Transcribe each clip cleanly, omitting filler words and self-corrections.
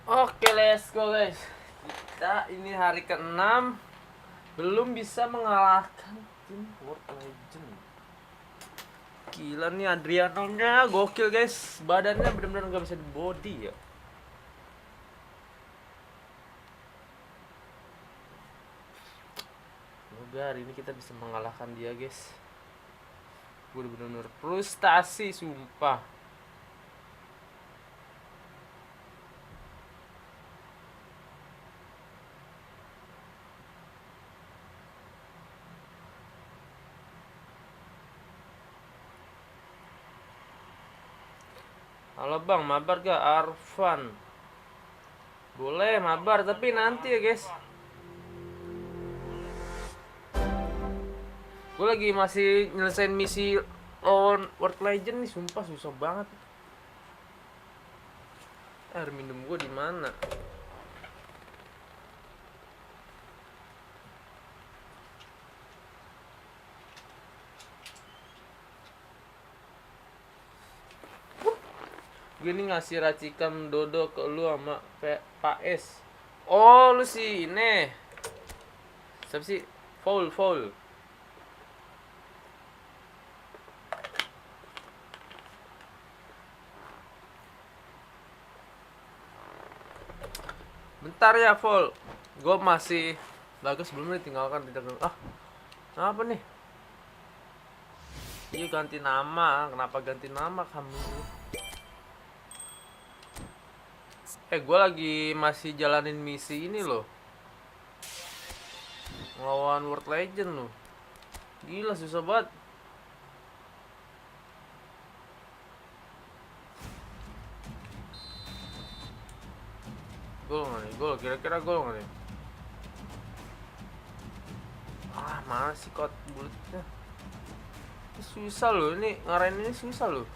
Oke, let's go guys. Kita ini hari ke-6 belum bisa mengalahkan tim World Legend. Gila nih Adrianonya gokil guys. Badannya benar-benar gak bisa di body ya. Semoga hari ini kita bisa mengalahkan dia guys. Gue benar-benar frustasi sumpah. Halo bang, mabar gak? Arfan. Boleh mabar, tapi nanti ya guys. Gue lagi masih nyelesain misi lawan World Legend nih, sumpah susah banget. Air minum gue di mana? Gini ngasih racikan dodo ke lu sama Pak S. Oh lu sih ini. Siapa sih? Foul. Bentar ya Foul. Gue masih bagus sebelumnya ditinggalkan tidak. Apa nih? Iya ganti nama. Kenapa ganti nama kamu? Gue lagi masih jalanin misi ini loh. Ngelawan World Legend loh. Gila susah banget. Gol nggak nih? Gol, kira-kira gol nggak nih? Mana sih kot bulletnya? Ini susah loh, ini ngarahin ini susah loh.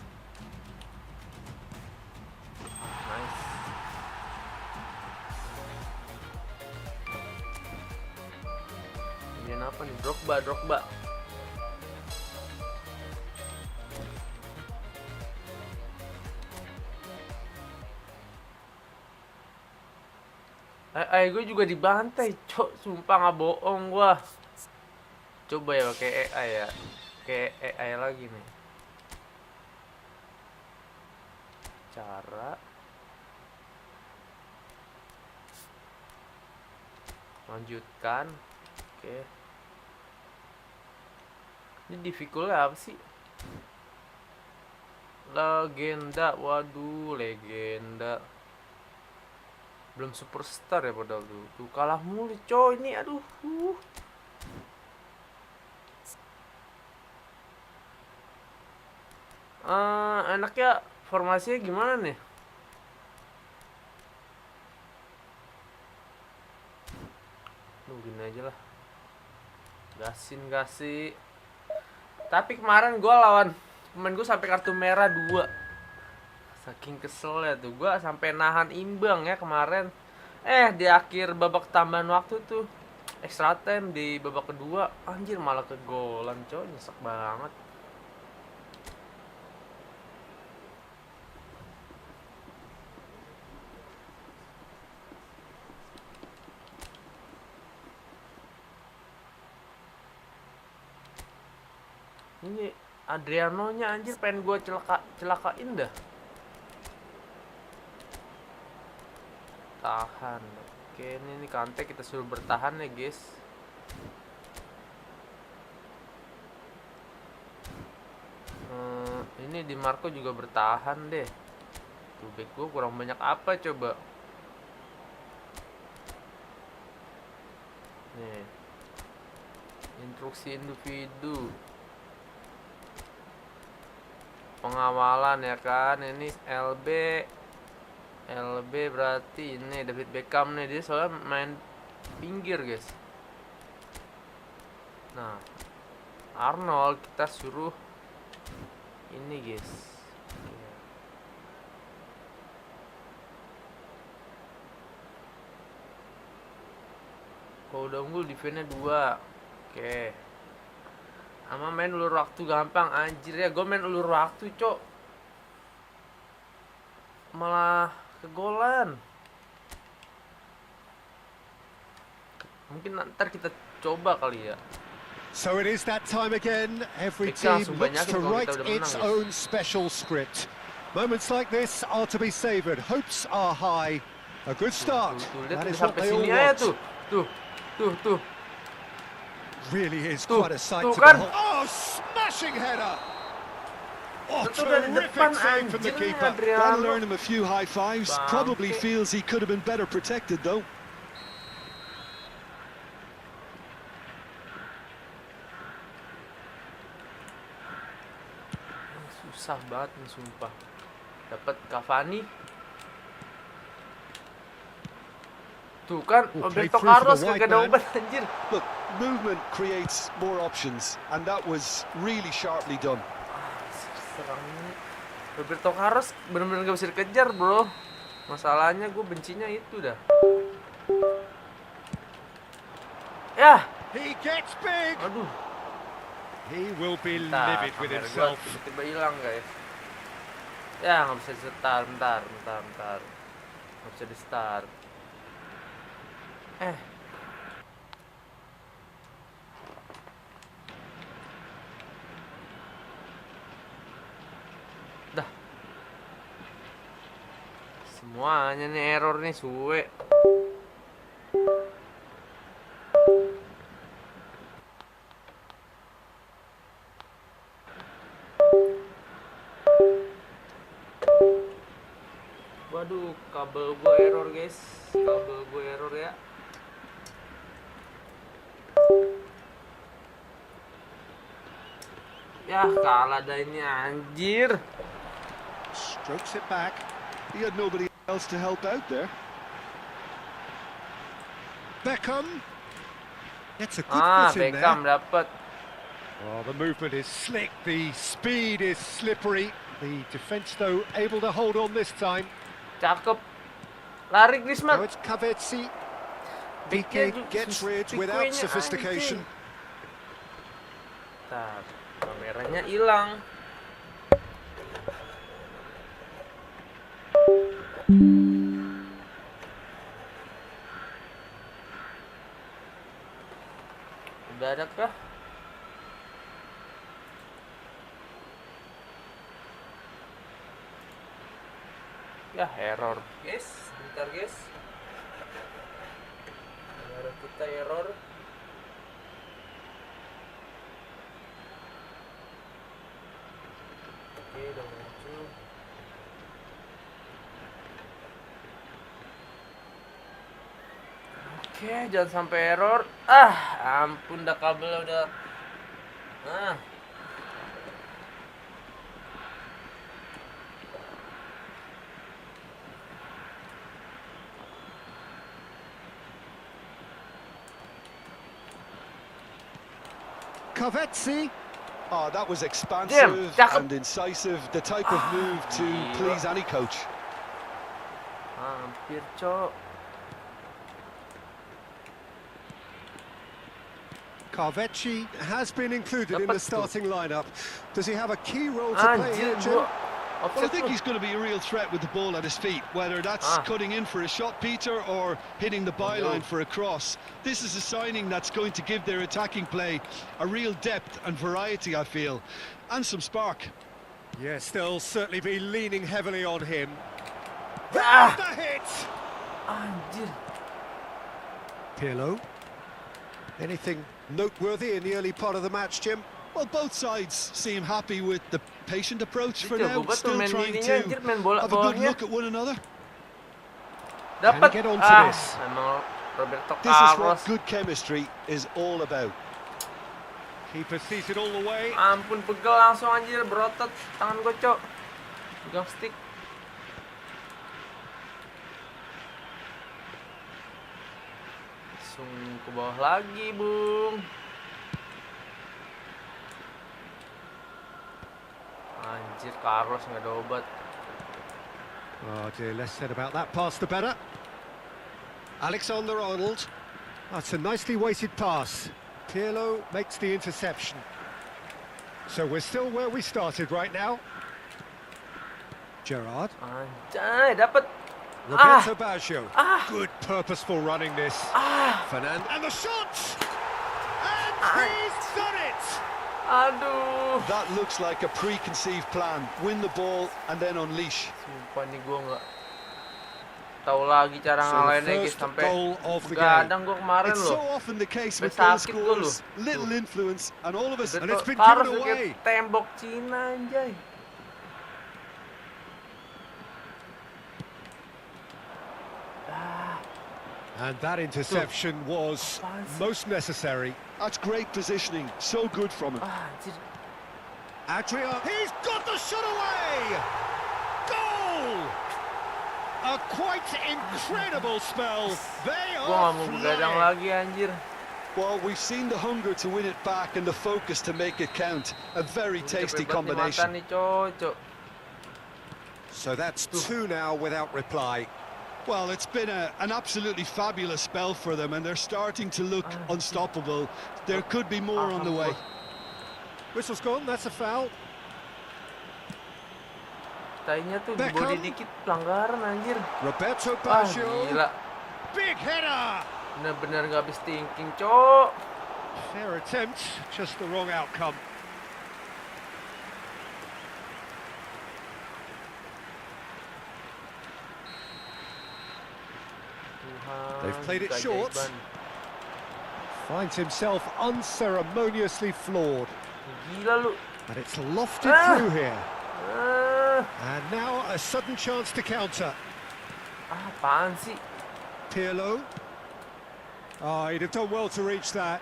Nice. Ini apa nih? Drogba. Gue juga dibantai, cok. Sumpah nggak bohong gua. Coba ya pakai AI ya. Kayak AI lagi nih. Cara lanjutkan. Oke. Ini difficultnya apa sih? Legenda. Waduh, legenda. Belum superstar ya padahal tuh kalah mulu coy ini, aduh. Enaknya formasinya gimana nih? Gini aja lah, gasin. Tapi kemarin gue lawan temen gue sampai kartu merah 2. Saking kesel ya tuh gue sampai nahan imbang ya kemarin. Di akhir babak tambahan waktu tuh extra time di babak kedua, anjir malah kegolan coy, nyesek banget. Ini Adrianonya anjir pengen gue celakain dah. Tahan. Oke, ini Kante kita suruh bertahan ya guys. Ini di Marco juga bertahan deh. Tuh back gue kurang banyak apa coba. Nih, instruksi individu, pengawalan ya kan. Ini LB berarti ini David Beckham nih, dia soalnya main pinggir guys. Nah, Arnold kita suruh ini guys. Kalau udah unggul defense-nya 2. Oke. Ama main ulur waktu gampang anjir ya. Gue main ulur waktu cok, malah kegolan. Mungkin ntar kita coba kali ya. So it is that time again. Every team looks to write its own special script. Moments like this are to be savoured. Hopes are high. A good start. That is what they all want. Tuh. Really is quite a sight to behold. Oh, smashing header! Oh, terrific save from the keeper. That'll earn him a few high fives. Probably feels he could have been better protected though. Susah banget nih sumpah. Dapat Cavani. Tuh kan, Roberto Carlos kagak ada obat anjir. Look, movement creates more options and that was really sharply done. Serangnya Roberto Carlos benar-benar gak bisa dikejar, bro. Masalahnya gue bencinya itu dah. Ya. He gets big. Aduh. He will be livid with himself. Tiba-tiba hilang, guys. Ya, nggak bisa di-start. Bentar. Nggak bisa di-start. Dah. Semuanya nih error nih, suwe. Waduh, kabel gue error, guys. Kabel gue error ya. Ya, kalah dah ini anjir. Strokes it back. He had nobody else to help out there. Beckham. Gets a good foot in Beckham there. dapat. Oh, the movement is slick. The speed is slippery. The defence, though, able to hold on this time. Cakep. Lari Griezmann. Now it's Kavetsi. Bikin gets rid without sophistication. Bentar, kameranya hilang. Udah ada kah? Ya, error. Guys, bentar guys. Kamera kita error. Oke, udah muncul. Oke, jangan sampai error. Ampun, dah kabelnya udah. Kavetsi. Oh, that was expansive and incisive. The type of move to please any coach. Hampir, cok. Kavetsi has been included in the starting lineup. Does he have a key role to play here, Jim? Well, I think he's going to be a real threat with the ball at his feet, whether that's cutting in for a shot, Peter, or hitting the byline for a cross. This is a signing that's going to give their attacking play a real depth and variety, I feel, and some spark. Yes, they'll certainly be leaning heavily on him. The hit! Anjir. Pirlo. Anything noteworthy in the early part of the match, Jim? Well, both sides seem happy with the patient approach for now, still trying to have a good look at one another. Dapat. Get on to this. Emang Roberto This is what Carlos. good chemistry is all about. Keeper sees it all the way. Ampun, pegel langsung anjir, berotot tangan gue, cok. Pegang stick. Langsung ke bawah lagi, Bung. Anjir, Carlos nggak ada obat. Oh dear, less said about that pass the better. Alexander-Arnold. That's a nicely weighted pass. Pirlo makes the interception. So we're still where we started right now. Gerrard. Anjay, dapat. Roberto Baggio. Good purposeful running this. Fernand and the shot! And he's done it! Aduh. That looks like a preconceived plan. Win the ball and then unleash. Sumpah nih gue nggak tahu lagi cara ngalahinnya guys, sampai gadang gue kemarin It's loh. so often the case with Sampai goal sakit gue loh. scorers, little influence, and all of a sudden it's been Harus given away. kayak tembok Cina anjay. And that interception was most necessary. that's great positioning. So good from him. Anjir. Adrian, he's got the shot away! Goal! A quite incredible spell. They Gue nggak are mau begadang flying. lagi anjir. Well, we've seen the hunger to win it back and the focus to make it count. A very tasty Cepet banget nih mata combination. nih cocok. So that's two now without reply. Well, it's been an absolutely fabulous spell for them, and they're starting to look unstoppable. There could be more on the way. Whistle's gone, that's a foul. Tainya tuh di Beckham. body dikit pelanggaran anjir. Roberto Ah Baggio. gila. Big header. Bener-bener gak habis thinking cok. Fair attempt, just the wrong outcome. They've played it short. Finds himself unceremoniously floored. Gila lu. And it's lofted through here. And now a sudden chance to counter. Apaan sih? Pirlo. Oh, he'd have done well to reach that.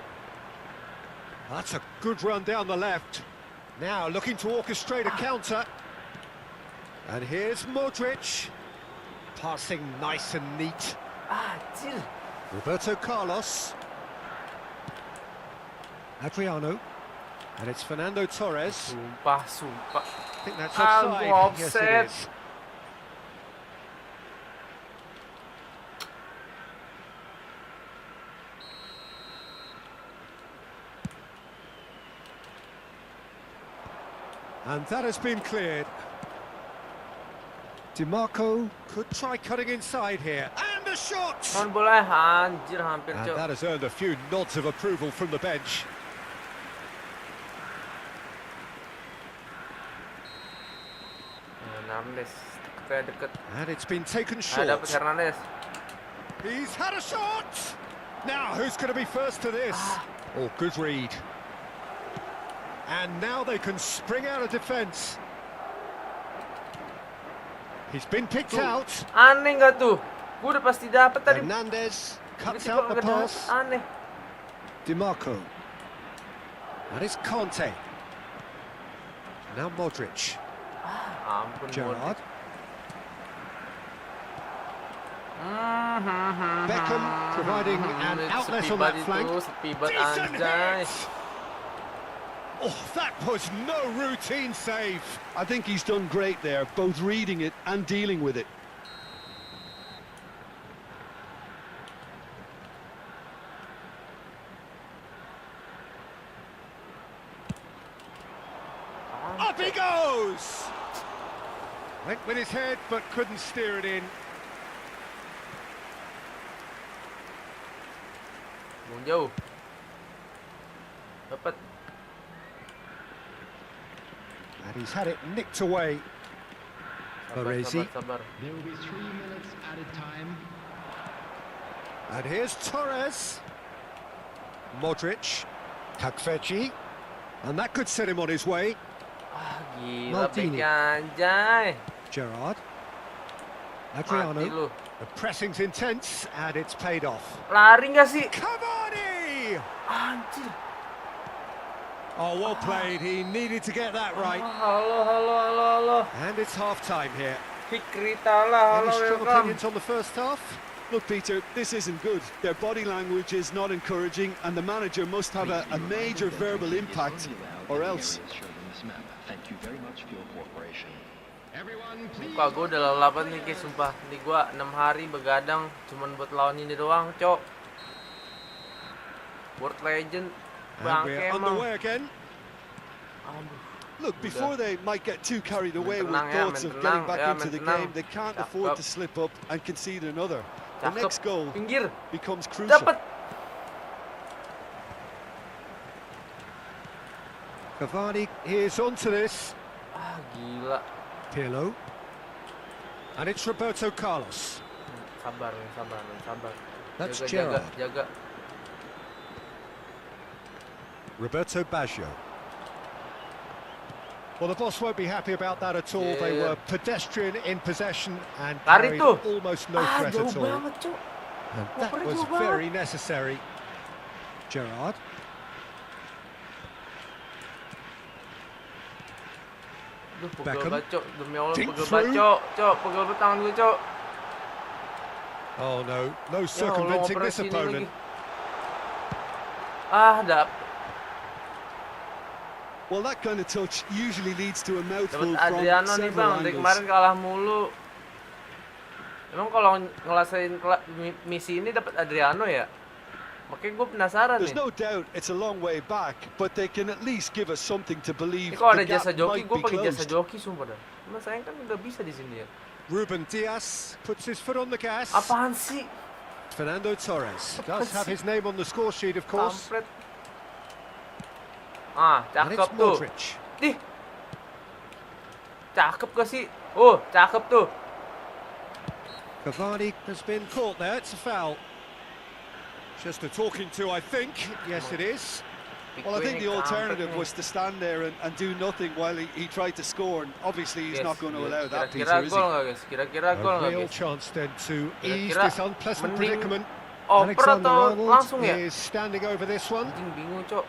That's a good run down the left. Now looking to orchestrate a counter. And here's Modric. Passing nice and neat. Anjir. Roberto Carlos. Adriano. And it's Fernando Torres. Sumpah. I think that's Ah, offside. Yes, offset. it is. And that has been cleared. DiMarco could try cutting inside here. And the shot! Mohon bola anjir hampir And cok. that has earned a few nods of approval from the bench. Hernandez kayak deket. And it's been taken Dapat short. Hernandez. He's had a shot! Now, who's going to be first to this? Oh, good read. And now they can spring out of defence. He's been picked out. Aneh nggak tuh? Gue udah pasti dapat tadi. Hernandez cuts Tiba-tiba out the nggak dapet. pass. Aneh. DiMarco. And it's Conte. Now Modric. Ampun. Gerrard. Beckham providing an outlet on that flank. Sepi banget Decent anjay. hit! Oh, that was no routine save. I think he's done great there, both reading it and dealing with it. Up he goes! Went with his head, but couldn't steer it in. Buang jauh. Dapat. And he's had it nicked away. Baresi. Sabar. There will be 3 minutes added time. And here's Torres. Modric. Kakfeci. And that could set him on his way. Gila Maldini. backnya anjay. Gerrard. Mati Adriano. lu. The pressing's intense, and it's paid off. Lari nggak sih? Cavani! Anjir. Oh, well played. He needed to get that right. Halo. And it's half-time here. Fikrita lah, Any halo strong welcome. opinions on the first half? Look, Peter, this isn't good. Their body language is not encouraging, and the manager must have a major verbal impact, or else. Thank you very much for your cooperation. Everyone, please. Muka gue udah lelah banget nih guys, sumpah. Ini gue 6 hari begadang cuman buat lawan ini doang, cok. World Legend And bangke we're emang. underway again. Aduh. Look, before they might get too carried away with Tenang ya, thoughts of main getting tenang, back ya, into main the tenang. game, they can't Cakep. afford to slip up and concede another. The Cakep. next goal Pinggir. becomes crucial. Dapat. Cavani is onto this. Ah, gila. Pirlo. And it's Roberto Carlos. Sabar. That's Jaga. Gerrard. Roberto Baggio. Well, the boss won't be happy about that at all. They were pedestrian in possession and Lari carried tuh. almost no Ah, threat jauh at all. banget, Cuk. And that Opernya was jauh banget. very necessary. Gerrard. Duh, pegel Beckham. banget, Cuk. Demi Allah, Dink pegel through. banget, Cuk. Pegel banget tangan gue, Cuk. Oh no, no Ya Allah, circumventing this operasi ini opponent. lagi. Ah, Well, that kind of touch usually leads to a mouthful dapat from Adriano nih, several Bang. Dari angles. kemarin kalah mulu. Emang kalau ngelasain misi ini dapat Adriano ya? Makanya gue penasaran There's nih. no doubt it's a long way back, but they can at least give us something to believe Ini kalau ada the gap jasa joki, might gue be pakai jasa closed. joki sumpah dah. Cuma sayang kan udah bisa di sini ya. Ruben Dias puts his foot on the gas. Apaan sih? Fernando Torres does have his name on the score sheet, of course. Kampret. Ah, And it's cakep tuh. Modric. Ih. Cakep gak sih? Oh, cakep tuh. Cavani has been caught there. It's a foul. Just a talking to, I think. Yes, it is. Well, I think the Pickwick, alternative kampret nih. was to stand there and do nothing while he tried to score, and obviously he's Yes, not going to allow that, Kira-kira Peter, is gol he? nggak, guys? Kira-kira gol A nggak, real guys? chance then to ease Kira-kira this unpleasant mending predicament. Oper Alexander atau Arnold langsung ya? is standing over this one. Anjing bingung, Cok.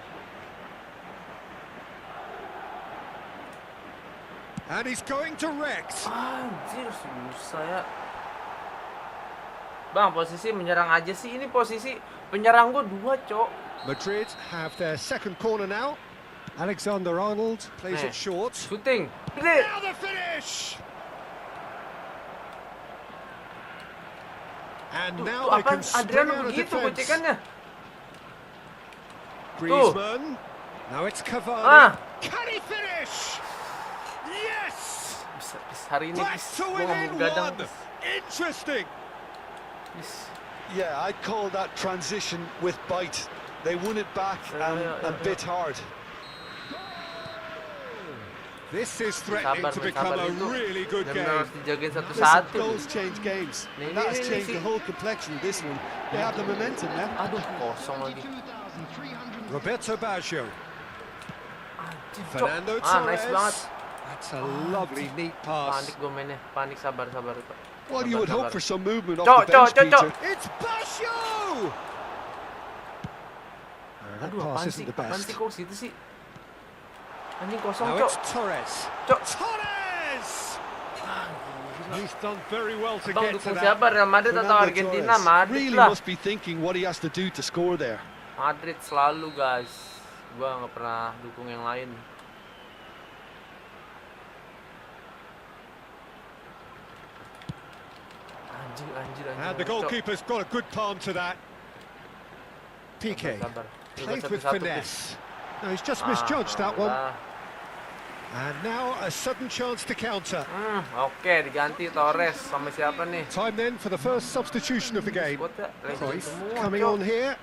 And he's going direct. Anjir, susah ya. Bang, posisi menyerang aja sih. Ini posisi penyerang gue 2, Cok. Madrid have their second corner now. Alexander Arnold plays it short. Shooting. Gede. Now the finish! And Tuh, now tuh they apaan can spring Adriano out of begitu defense. gocekannya? Griezmann. Now it's Cavani. Ah. Can he finish? Yes! Bis, hari ini Back bis. to Gue nggak mau within begadang, one. bis. Interesting. Bis. Yeah, I'd call that transition with bite. They won it back and bit hard. This is threatening to become a really good Benar-benar game. harus dijagain Listen, satu-satu. goals change games. Nih, That nih, has nih, changed nih. the whole complexion of this one. They have the momentum now. Aduh, kosong lagi. Roberto Baggio. Anjir, Cok. Fernando Nice Torres. banget. That's a lovely, neat pass. Panik gue mainnya. Panik, sabar. Well, you would hope for some movement Cok, off the bench, Cok, Cok, Cok. Peter. It's Baggio! That Aduh, pass apaan isn't sih? the Apaan best. sih kok situ sih? Anjing kosong, Now Cok. it's Torres. Cok. Torres! He's done very well to Bang, get to dukung that. siapa? Real Madrid atau Fernando Argentina? Torres Madrid really lah. must be thinking what he has to do to score there. Madrid selalu, guys. Gua nggak pernah dukung yang lain. Anjing. And the goalkeeper's got a good palm to that. PK Sabar. plays with Satu-satu, finesse. No, he's just misjudged that one. And now a sudden chance to counter. Oke, diganti Torres sama siapa nih? Time then for the first substitution of the game. Squad ya? Legend Cruyff semua, coming Cok. on here.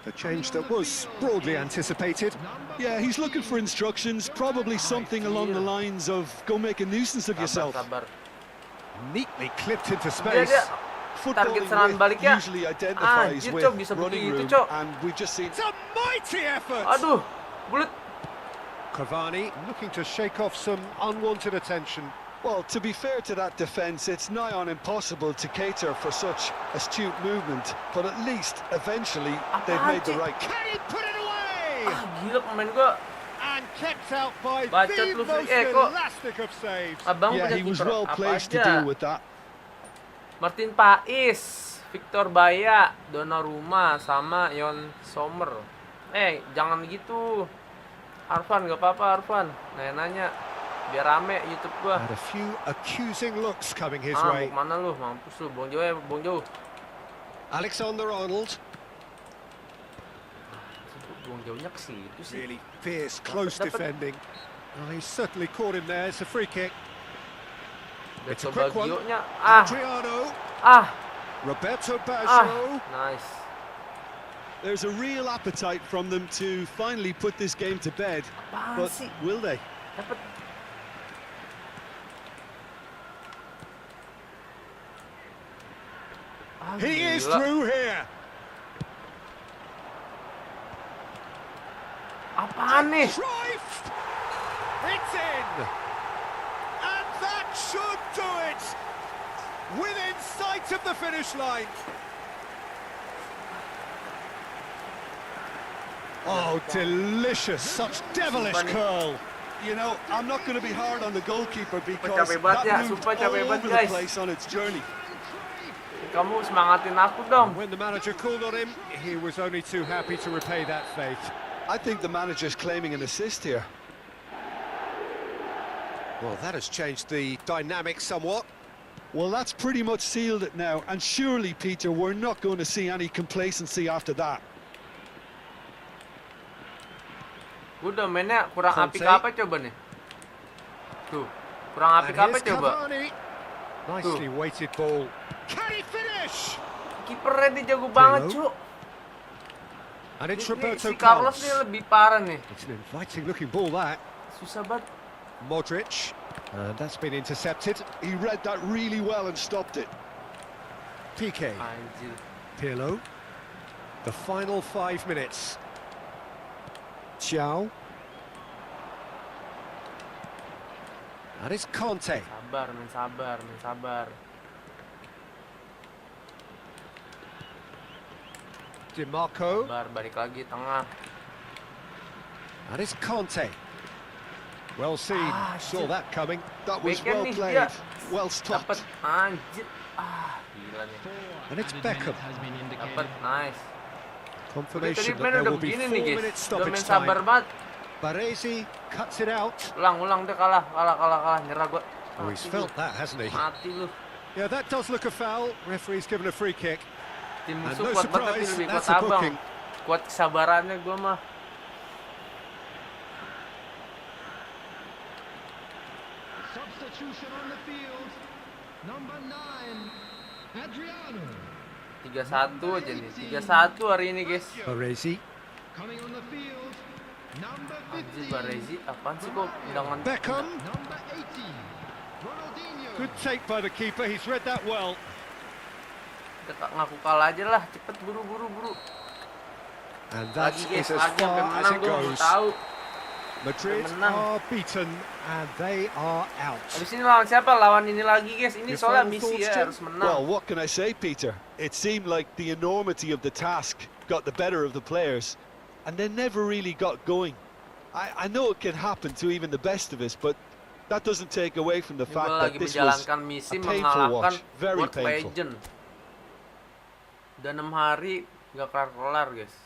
A change that was broadly anticipated. Yeah, he's looking for instructions, probably something along the lines of go make a nuisance of yourself. Sabar. Neatly clipped into Dia, space. Footballing target serangan with baliknya. usually identifies Anjir, with Cok, bisa running begitu, room, Cok. and we've just seen It's a mighty effort. Aduh, bulat. Cavani looking to shake off some unwanted attention. Well, to be fair to that defence, it's nigh on impossible to cater for such astute movement, but at least eventually they've made the right. Can he put it away? Gila pemain gua. And kept out by Bacot the lu, most kok. elastic of saves. Abang Yeah, punya he was kiper well apa placed to aja? deal with that. Martin Pais, Victor Baya, Donnarumma, sama Yon Sommer. Jangan gitu. Arfan, gak apa-apa Arfan. Nanya, biar rame YouTube gua. And a few accusing looks coming his Mau way. kemana lu? Mampus lu, buang jauh ya, buang jauh. Alexander Arnold, Buang jauhnya ke situ sih. really fierce, close Dapat. defending. Well, he's certainly caught him there. It's a free kick. It's a Beto quick one. Baggio-nya. Adriano. Roberto Baggio. Nice. There's a real appetite from them to finally put this game to bed. But will they? Dapat. He is through here. Apaan nih? It's in. And that should do it. Within sight of the finish line. Oh, delicious. Such devilish curl. You know, I'm not going to be hard on the goalkeeper because that moved all over the place on its journey. Kamu semangatin aku dong. When the manager called on him, he was only too happy to repay that faith. I think the manager's claiming an assist here. Well, that has changed the dynamic somewhat. Well, that's pretty much sealed it now. And surely, Peter, we're not going to see any complacency after that. Udah mainnya kurang apik apa coba nih? Tuh, kurang apik apa coba? Nicely weighted ball. Can he finish? Kipernya dia jago banget, Cuk. And it's Roberto si Carlos nih lebih parah nih. It's an inviting looking ball that. Susah banget. Modric. And that's been intercepted. He read that really well and stopped it. PK. Anjir. Pirlo. The final 5 minutes. Ciao. And it's Conte. Sabar, main sabar, main sabar. DiMarco. Sabar, balik lagi tengah. And it's Conte. Well seen. Saw that coming. That was Beckham well nih, played. dia. Well stopped. Dapat anjir. Gila nih. And it's Beckham. Dapat nice. Confirmation Tadi that there udah will be begini 4 nih, guys. minutes Udah main stoppage sabar time. banget. Baresi cuts it out. Ulang deh, kalah, nyerah gua. Oh, he's felt that, hasn't he? Mati lu. Yeah, that does look a foul. Referee's given a free kick. Tim And musuh no kuat banget tapi surprise, lebih kuat that's a abang. booking. Kuat kesabarannya gua mah. Substitution on the field. Number 9, Adriano. 3-1 aja nih. 3-1 hari ini, guys. Baresi. Coming on the field. Number Anjir, 15. Baresi apaan sih kok dengan Beckham. Number 18. Ronaldinho. Good take by the keeper. He's read that well. Kita ngaku kalah aja lah, cepet buru. And that Lagi is guys, as lagi sampai far as menang it gua mau goes. tahu. Madrid menang. are beaten and they are out. Habis ini lawan siapa? Lawan ini lagi, guys. Ini Your soalnya final misi thoughts, ya, Jim? harus menang. Well, what can I say, Peter? It seemed like the enormity of the task got the better of the players, and they never really got going. I know it can happen to even the best of us, but that doesn't take away from the Ini fact gua that lagi this was menjalankan misi a painful mengalahkan watch. Very World painful. Legend. Udah 6 hari nggak kelar-kelar, guys.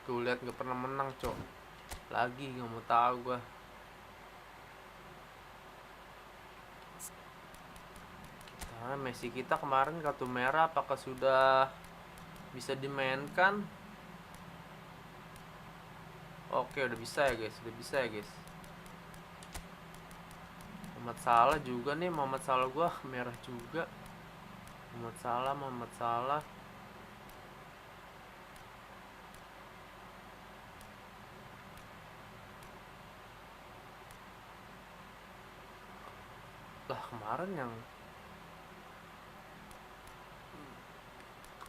Tuh lihat nggak pernah menang, Cok. Lagi nggak mau tahu gua. Nah, Messi kita kemarin kartu merah, apakah sudah bisa dimainkan? Oke, udah bisa ya, guys. Muhammad Salah juga nih, Muhammad Salah gua merah juga. Muhammad Salah. Lah kemarin yang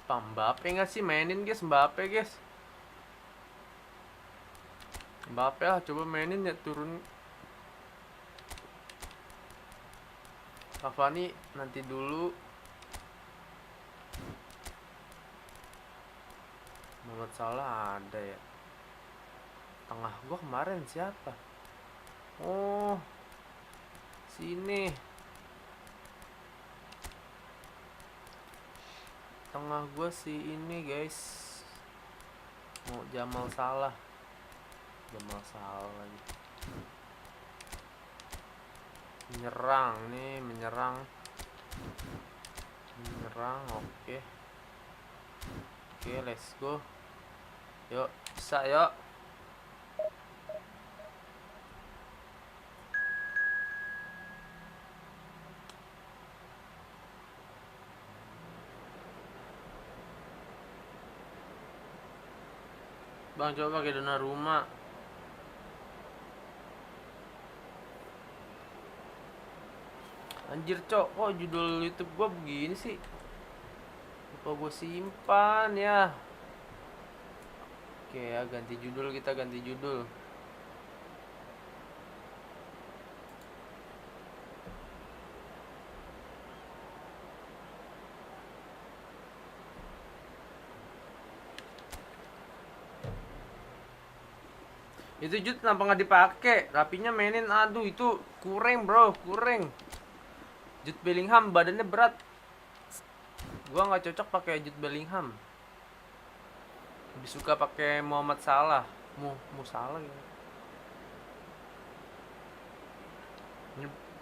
Mbappe nggak sih mainin, guys? Mbappe lah, coba mainin ya, turun. Cavani nanti dulu. Muhammad Salah ada ya. Tengah gua kemarin siapa? Oh, sini. Tengah gua si ini, guys. Mau Jamal Salah lagi. Menyerang, oke. Oke, let's go. Yuk, bisa yuk. Bang, coba pakai Donnarumma. Anjir, Cok. Kok judul YouTube gua begini sih? Lupa gua simpan ya. Oke ya, ganti judul, kita ganti judul. Itu jut kenapa nggak dipakai? Rapinya mainin, aduh itu kurang bro, kurang. Jude Bellingham badannya berat. Gua nggak cocok pakai Jude Bellingham. Lebih suka pakai Muhammad Salah. Mu Salah gitu.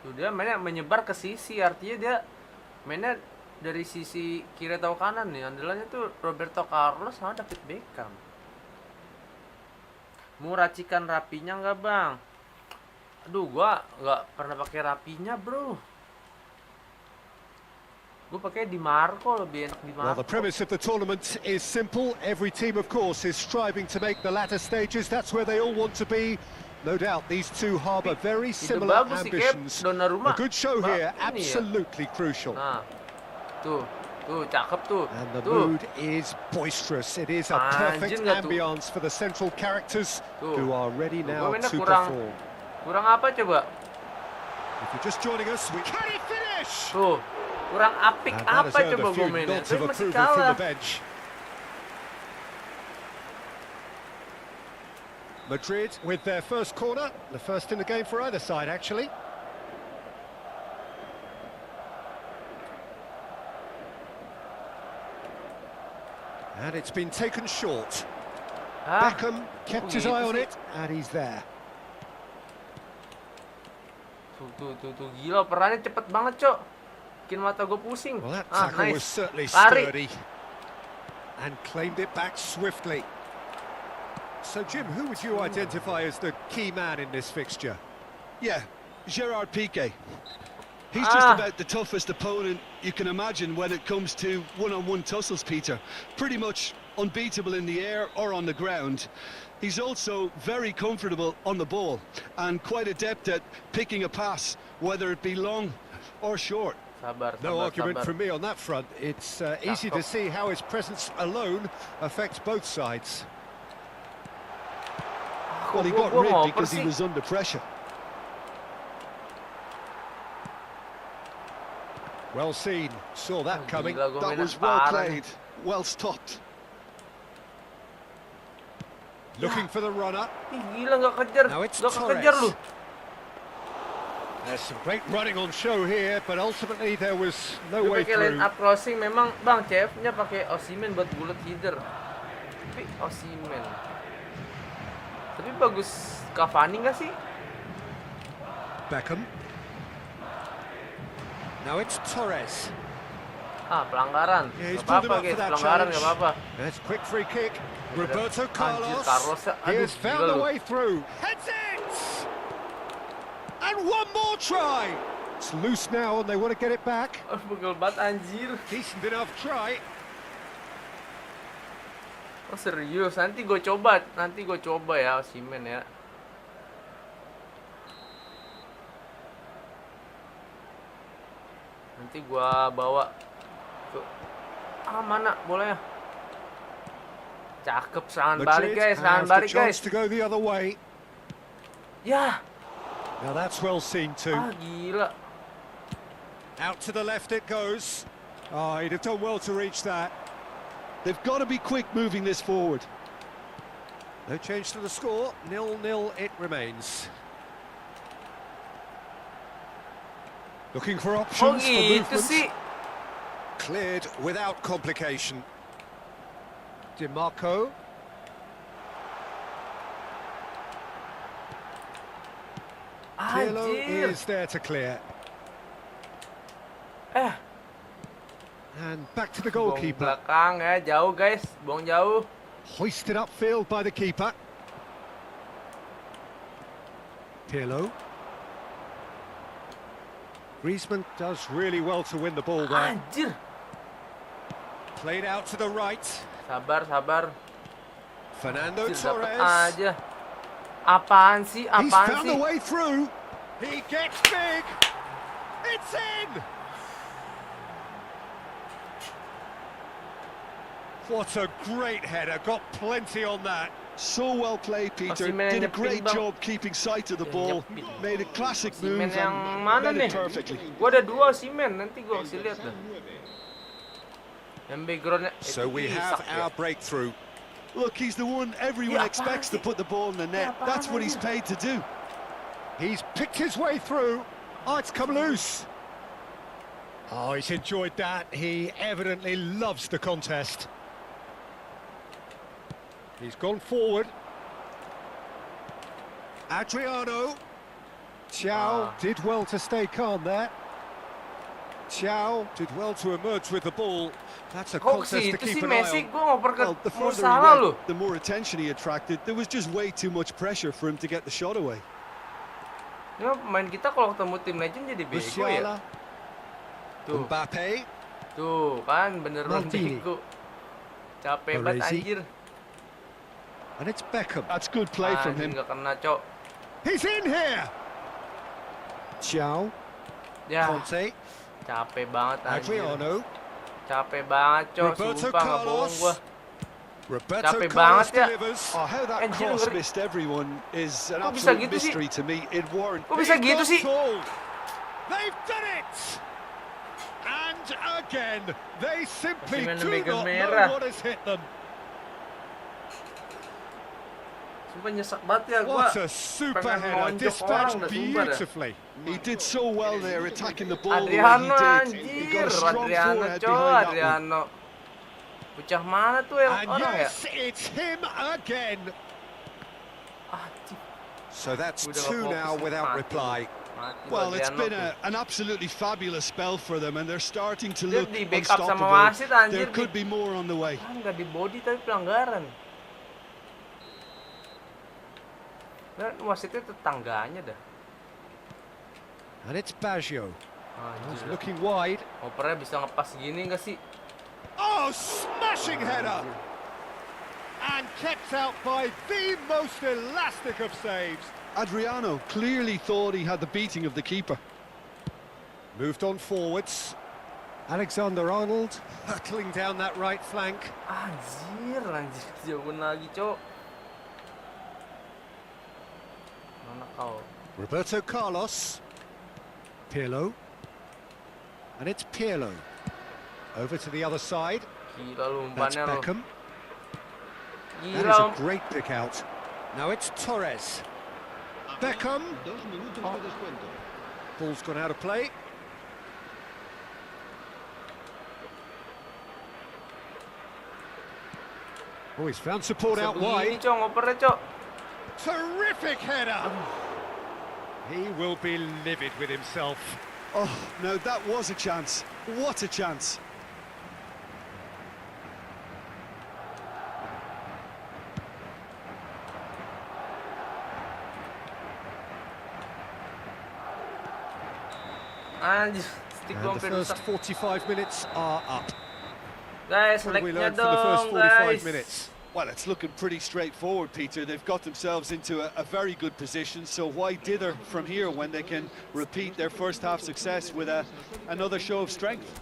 Tuh dia mainnya menyebar ke sisi, artinya dia mainnya dari sisi kiri atau kanan nih. Andalannya tuh Roberto Carlos sama David Beckham. Mau racikan rapinya nggak bang? Aduh, gua nggak pernah pakai rapinya bro. Gue pakai Di Marco, lebih enak Di Marco. Well, the premise of the tournament is simple. Every team, of course, is striving to make the latter stages. That's where they all want to be. No doubt, these two harbour very similar ambitions. A good show here, absolutely crucial. Nah, tuh, cakep tuh. And the mood is boisterous. It is a perfect ambience for the central characters who are ready now to perform. Kurang apa coba? If you're just joining us, we can he finish? Tuh, kurang apik apa coba gue mainnya? Tapi masih kalah. Madrid with their first corner, the first in the game for either side actually. And it's been taken short. Beckham kept his eye on it, and he's there. Tuh, gila perannya cepet banget, Cok. Bikin mata gue pusing. Well, that tackle was certainly sturdy. And claimed it back swiftly. So, Jim, who would you identify as the key man in this fixture? Yeah, Gerard Piqué. He's just about the toughest opponent you can imagine when it comes to one-on-one tussles, Peter. Pretty much unbeatable in the air or on the ground. He's also very comfortable on the ball and quite adept at picking a pass, whether it be long or short. No argument from me on that front. It's easy to see how his presence alone affects both sides. Well, he got rid because he was under pressure. Well seen, saw that coming. That was well played, well stopped. Looking for the runner. Gila, nggak kejar. Now it's kejar lu. There's some great running on show here, but ultimately there was no way through. Pakai line up crossing, memang bang CF-nya pakai Osimhen buat bullet header. Tapi Osimhen. Tapi bagus Cavani nggak sih? Beckham. Now it's Torres. Pelanggaran. Gak apa-apa guys, pelanggaran gak apa-apa. That's quick free kick. Roberto Carlos. He has found a way through. Heads it! And one more try. It's loose now and they want to get it back. Pegel banget anjir. Decent enough try. Oh serius, nanti gue coba ya Osimhen ya. Nanti gue bawa ke mana bolanya? Cakep, serangan balik guys, to go the other way. Ya. Now that's well seen too. Gila. Out to the left it goes. He'd have done well to reach that. They've got to be quick moving this forward. No change to the score. 0-0 it remains. Looking for options for movement. Cleared without complication. Di Marco. Pirlo is there to clear. And back to the goalkeeper. Belakang ya, jauh guys, buang jauh. Hoisted upfield by the keeper. Pirlo. Griezmann does really well to win the ball there. Anjir. Played out to the right. Sabar. Fernando Dapet Torres. aja. Apaan sih? He's Apaan found sih? the way through. He gets big. It's in. What a great header. Got plenty on that. So well played, Peter. Osimhen Did a yang great nyepin, Bang. job keeping sight of the ball. nyepin. Made a classic Osimhen move yang and mana read nih? it perfectly. Gua ada 2 Osimhen, nanti gua kasih lihat dah. Yang backgroundnya So we have our breakthrough. Look, he's the one everyone Yeah, expects to apaan put the ball in the net. Yeah, That's what apaan he's aja. paid to do. He's picked his way through. Oh, it's come loose. Oh, he's enjoyed that. He evidently loves the contest. He's gone forward. Adriano. Thiaw did well to stay calm there. Thiaw did well to emerge with the ball. That's a Kok contest sih to itu keep sih an eye Messi? on. Gua ngoper ke Well, the further he Salah loh. went, the more attention he attracted. There was just way too much pressure for him to get the shot away. Ya, pemain kita kalau ketemu tim legend jadi bego ya. Musiala. Tuh, Mbappe. tuh kan beneran Maldini. bego. Capek banget Baresi. anjir. And it's Beckham. That's good play from Anjir him. nggak kena, Cok. He's in here. Thiaw. Ya, Conte. capek banget anjir. Adriano. Capek banget, Cok. Roberto Sumpah nggak bohong Carlos. gua. Roberto Capek Carlos banget ya. delivers. Oh, how that Anjir, cross ngeri. missed everyone is an Kok bisa absolute gitu sih? mystery to me. It warn't. Kok bisa gitu sih? Goal. They've done it. And again, they simply Osimhen do megang not merah. know what has hit them. Sumpah nyesek banget ya gua. What a super pengen header, nonjok orang dispatched dah, sumpah dah. beautifully. He did so well there, attacking the ball the way Adriano he did. He got anjir, a strong Adriano, forehead Cok, behind that one. Adriano. Bocah mana tuh yang And orang ya? yes, it's him again. Anjir, So that's Udah nggak two fokus now nih, without mati. reply. Mati Well, it's Adriano been tuh. an absolutely fabulous spell for them, and they're starting to Dia look di backup sama unstoppable. wasit, anjir, There could be more on the way. Kan nggak di body tapi pelanggaran. Dan wasitnya tetangganya dah. And it's Baggio. He's Anjir, looking wide. opernya bisa ngepas gini nggak sih? Oh, smashing header! And kept out by the most elastic of saves. Adriano clearly thought he had the beating of the keeper. Moved on forwards. Alexander-Arnold hurtling down that right flank. Anjir, jauhin lagi, Cok. Mana kau? Roberto Carlos. Pirlo. And it's Pirlo. Over to the other side. Gila That's lumpannya lo. Beckham. That Gila is a om. great pick out. Now it's Torres. Beckham. Ball's gone out of play. Oh, he's found support out Begini, wide. Cok, ngopernya, Cok. Terrific header. He will be livid with himself. Oh, now that was a chance. What a chance. Anjir, stick gua And the hampir first rusak. 45 minutes are up. Guys, What have we like-nya learned from the first dong, 45 guys. minutes? Well, it's looking pretty straightforward, Peter. They've got themselves into a very good position, so why dither from here when they can repeat their first half success with another show of strength?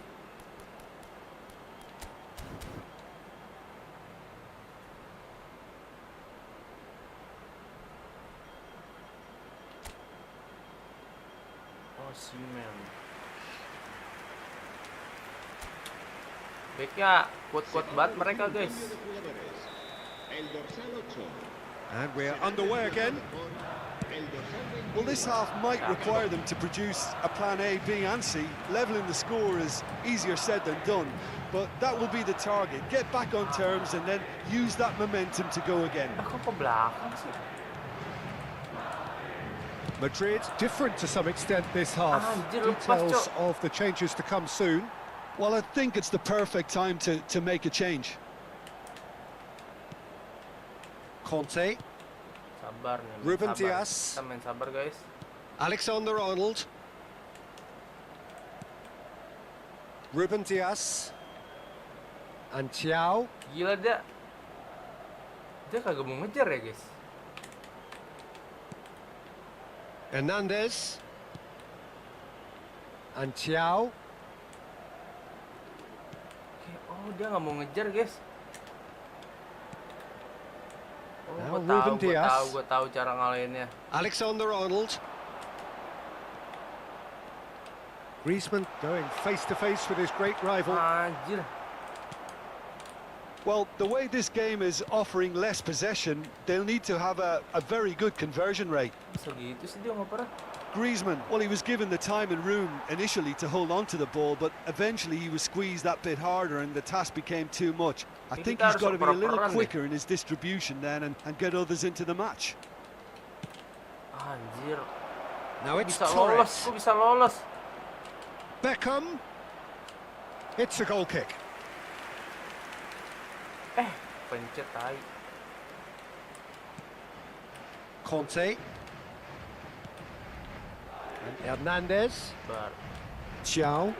Osimhen. Backnya kuat-kuat banget mereka, guys. And we're underway again. Well, this half might require them to produce a plan A, B and C. Levelling the score is easier said than done, but that will be the target. Get back on terms and then use that momentum to go again. Kok ke belakang sih? Madrid different to some extent this half. Anjir, lepas, Details Cok. of the changes to come soon. Well, I think it's the perfect time to make a change. Conte, Sabar nih. Ruben sabar. Dias. Kita main sabar, guys. Alexander-Arnold. Ruben Dias. And Thiaw. Gila dia. Dia kagak mau ngejar ya, guys. Hernandez. And Thiaw. Oh, dia nggak mau ngejar, guys. Oh, Now gue tahu cara ngalahinnya. Alexander-Arnold. Griezmann going face to face with his great rival. Anjir. Well, the way this game is offering less possession, they'll need to have a very good conversion rate. Bisa gitu sih dia ngoper. Griezmann, well, he was given the time and room initially to hold on to the ball, but eventually he was squeezed that bit harder and the task became too much. I think he's got to be a little quicker in his distribution then and get others into the match. Anjir. Now it's Bisa lolos, Torres. kok bisa lolos? Beckham. It's a goal kick. Pencet tai. Conte. And Hernandez. Thiaw.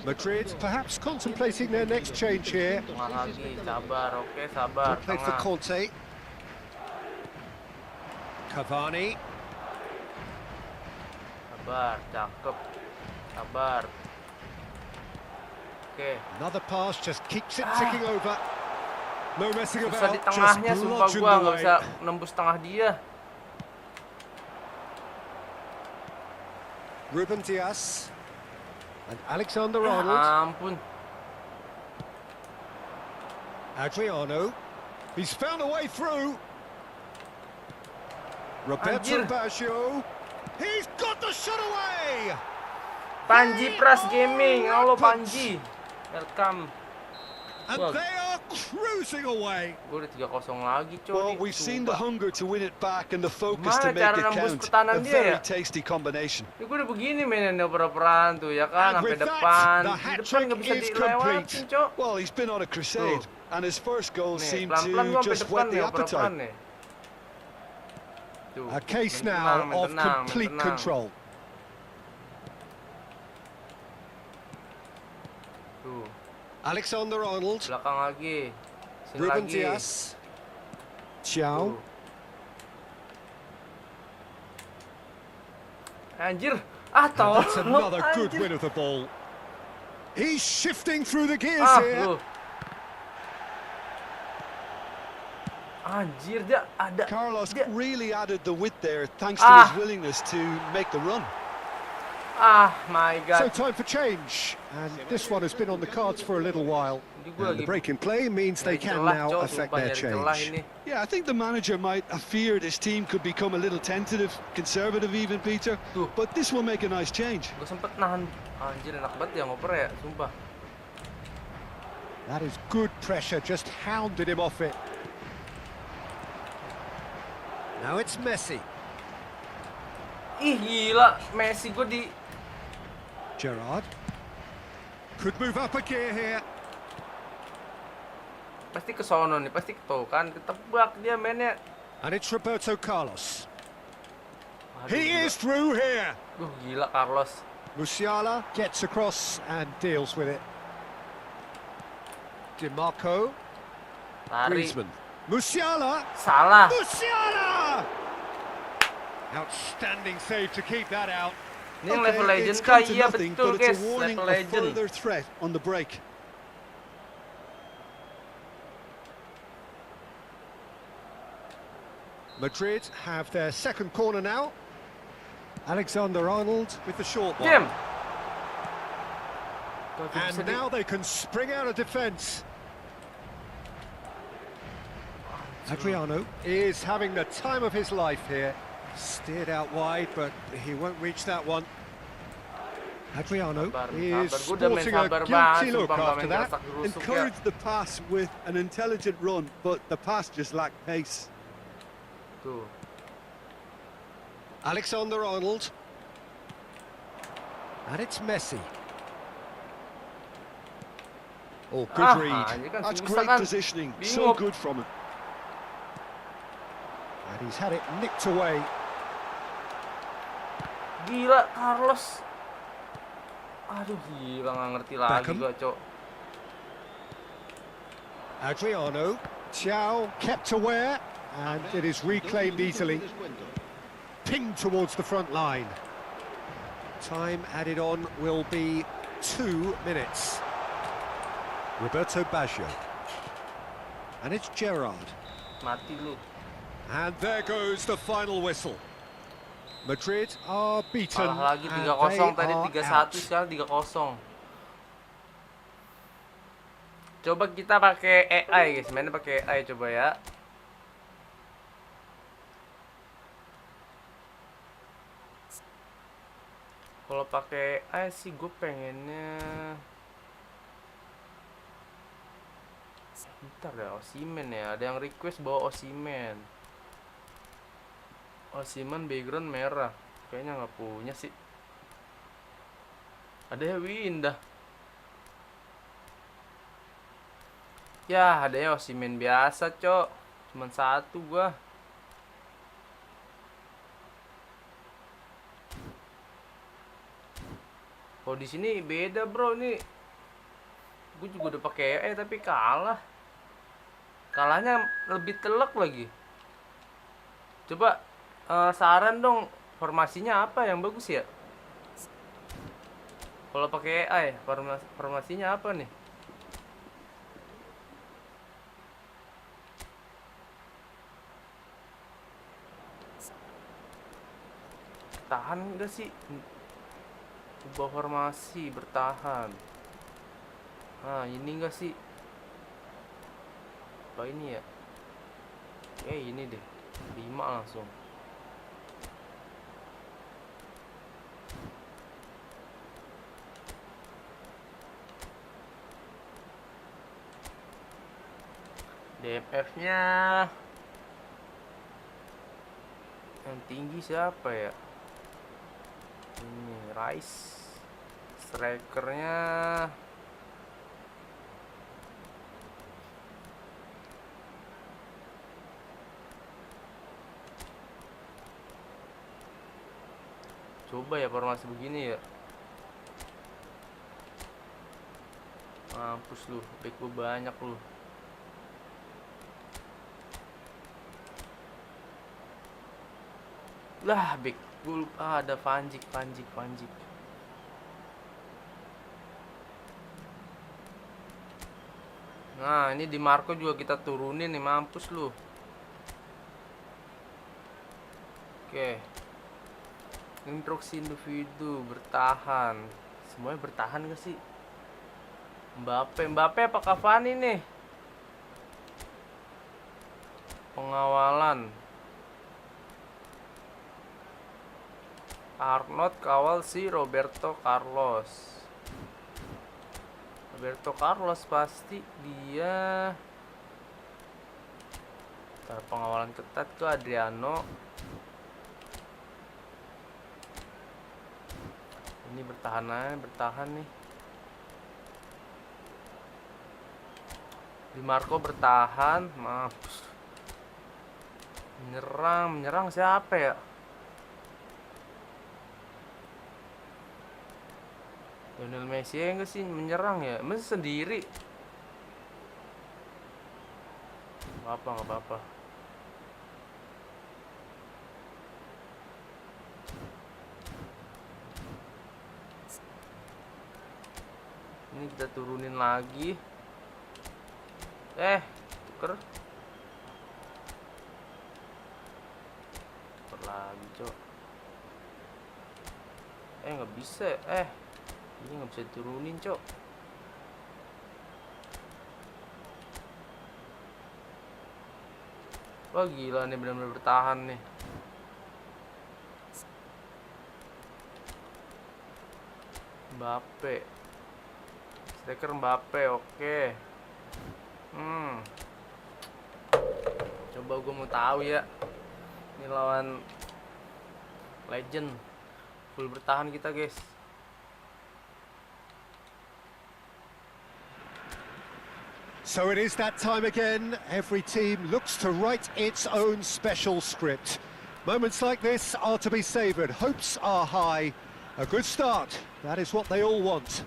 Madrid perhaps contemplating their next change here. Tengah lagi, sabar, oke, sabar. Played for Tengah. Conte. Cavani. Sabar, cakep. Sabar. Oke. Another pass just keeps it ticking over. No messing Susah di about. Just tengahnya, sumpah bludgeoned gua nggak away. bisa nembus tengah dia. Ruben Dias and Alexander Ya Arnold. ampun. Adriano. He's found a way through. Roberto Anjir. Baggio. He's got the shot away. Panji Pras Gaming, halo Panji. Welcome. And Well, they are cruising away. gue udah 3-0 lagi, coy. Well, we've seen the hunger to win it back and the focus Gimana to make cara it nembus count. pertahanan A dia very ya? tasty combination. Ya gue udah begini mainin oper-operan tuh ya kan, And sampai with that, depan. the Di hat depan nggak trick bisa is dilewatin, complete. cok. Well, he's been on a crusade, and his first goal Nih, seemed pelan-pelan gue to sampai just depan whet nih the oper-operan appetite. nih. Tuh, A case main now tenang, main of tenang, main complete tenang. control. Tuh, Alexander Arnold. belakang lagi. Sini Ruben lagi. Dias. Thiaw. Tuh. Anjir. Ah, And that's tolong. another good Anjir. win of the ball. He's shifting through the gears Ah, here. lu. Anjir, dia ada. Carlos dia- really added the width there thanks to Ah. his willingness to make the run. Ah, my So god. time for change. And this one has been on the cards for a little while. Ini gue And lagi the break in play means they nyari can celah, now Cok, affect sumpah, their nyari celah change. ini. Yeah, I think the manager might have feared his team could become a little tentative, conservative even, Peter. Tuh. But this will make a nice change. Gue sempet nahan. Anjir, enak banget ya ngoper ya, sumpah. That is good pressure, just hounded him off it. Now it's Messi. Ih, gila. Messi gue di... Gerrard. Could move up a gear here. Pasti ke sono nih, pasti tuh kan. Ketebak dia mainnya. And it's Roberto Carlos. Aduh, He gila. is through here. Duh, gila Carlos. Musiala gets across and deals with it. DiMarco. Lari. Griezmann. Musiala. Salah. Musiala! Outstanding save to keep that out. Ini yang Okay, level legend it's kah? come to Iya nothing, betul but it's guys, a warning level of legend. further threat on the break. Madrid have their second corner now. Alexander Arnold with the short one. Game. Tuh, tuh, bisa And di- now they can spring out of defence. Adriano is having the time of his life here. Steered out wide, but he won't reach that one. Adriano Sabar, is sabar. Gua udah main sporting a sabar guilty banget, look sumpah, nggak after main that. gertak gerusuk ya. Encouraged the pass with an intelligent run, but the pass just lacked pace. Tuh. Alexander Arnold. And it's Messi. Oh, good read. Ini kan That's susah great kan. positioning, so Bingung. good from him. And he's had it nicked away. Gila Carlos. Aduh, gila nggak ngerti lagi Beckham. gua, Cok. Adriano. Chow kept aware, and it is reclaimed easily. Pinged towards the front line. Time added on will be 2 minutes. Roberto Baggio. And it's Gerrard. Mati lu. And there goes the final whistle. Madrid are beaten. Kalah lagi and 3-0 tadi, they 3-1 are out. sekarang 3-0. Coba kita pakai AI guys, mainnya pakai AI coba ya. Kalau pakai AI sih gue pengennya bentar ya, Osimhen ya. Ada yang request bawa Osimhen. Osimhen background merah. Kayaknya nggak punya sih. Ada ya Winda. Ya, ada ya Osimhen biasa, Cok. Cuman satu gua. Oh, di sini beda, Bro. Nih. Gue juga udah pakai tapi kalah. Kalahnya lebih telak lagi. Coba saran dong, formasinya apa yang bagus ya? Kalau pakai AI, formasinya apa nih? Tahan enggak sih? Ubah formasi, bertahan. Nah, ini enggak sih? Apa ini ya? Ini deh. 5 langsung. DMF-nya yang tinggi siapa ya? Ini Rice. Strikernya coba ya formasi begini ya. Mampus lu, back gue banyak lu. Lah, back gue ada Panjik. Nah, ini di Marco juga kita turunin nih, mampus lu. Oke. Instruksi individu bertahan. Semuanya bertahan gak sih? Mbappe apa Cavani nih? Pengawalan. Arnold kawal si Roberto Carlos pasti dia. Pengawalan ketat ke Adriano. Ini bertahan nih. Di Marco bertahan, mampus. Menyerang siapa ya? Lionel Messi enggak sih menyerang ya? Messi sendiri. Nggak apa. Ini kita turunin lagi. Tuker lagi, Cok. Nggak bisa. Ini nggak bisa turunin, Cok. Wah, gila nih, benar-benar bertahan nih. Mbappe. Striker Mbappe, oke. Coba gue mau tahu ya. Ini lawan legend. Full bertahan kita, guys. So it is that time again. Every team looks to write its own special script. Moments like this are to be savoured. Hopes are high. A good start. That is what they all want.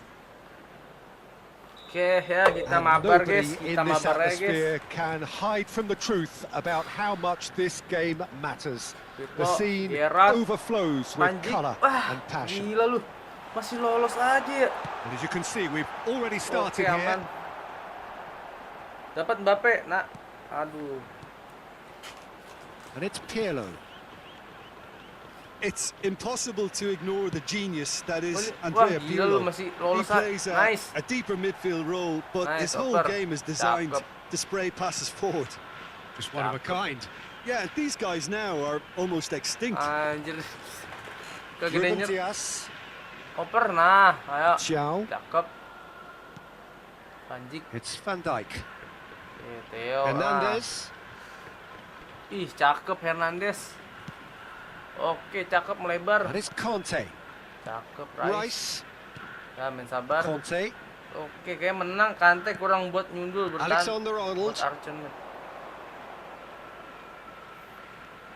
Oke ya, kita And mabar nobody guys, in kita this mabar ya guys. atmosphere can hide from the truth about how much this game matters. The scene overflows with colour and passion. Gila lu, masih lolos aja ya. And as you can see, we've already started Oke, here. aman. Dapat Mbappe, nak. Aduh. And it's Pirlo. It's impossible to ignore the genius that is Wah, Andrea gila lu, Pirlo. masih He lolos. plays Nice. a deeper midfield role, but his whole game is designed to spray passes forward. Just one of a kind. Yeah, these guys now are almost extinct. Anjir. Ruben Kegedean. Dias. Oper, nah. Ayo. Xiao. Cakep. Panjik. It's Van Dijk. Theo. Hernandez. Ih, cakep Hernandez. Oke, cakep melebar. And it's Conte. Cakep Rice. Ya, main sabar. Conte. Oke, kayak menang. Kante kurang buat nyundul bertahan. Alexander-Arnold. Buat Archen.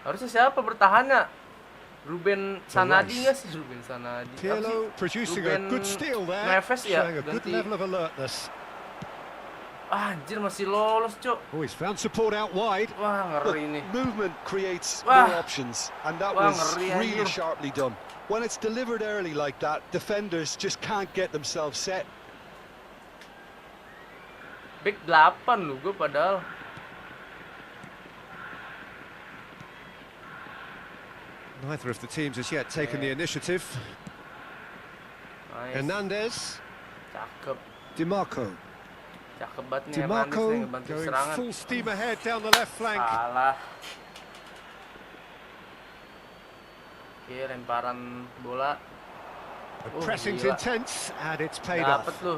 Harusnya siapa bertahannya? Ruben Sanadi nggak sih? Ruben Sanadi. Pirlo producing a good steal there. Neves ya, Showing a good ganti. level of alertness. Anjir, masih lolos, Cok. Oh, he's found support out wide. Wah, Look, ngeri ini. movement creates Wah. more options, and that Wah, was ngeri really anjir. sharply done. When it's delivered early like that, defenders just can't get themselves set. Back 8 lu gue padahal. Neither of the teams has yet taken the initiative. Nice. Hernandez. Cakep. DiMarco. Cakep banget nih Hernandez nih DiMarco ngebantu going serangan. full steam ahead down the left flank. Salah. Oke, lemparan bola. The pressing's gila. intense and it's paid Dapet off. lu.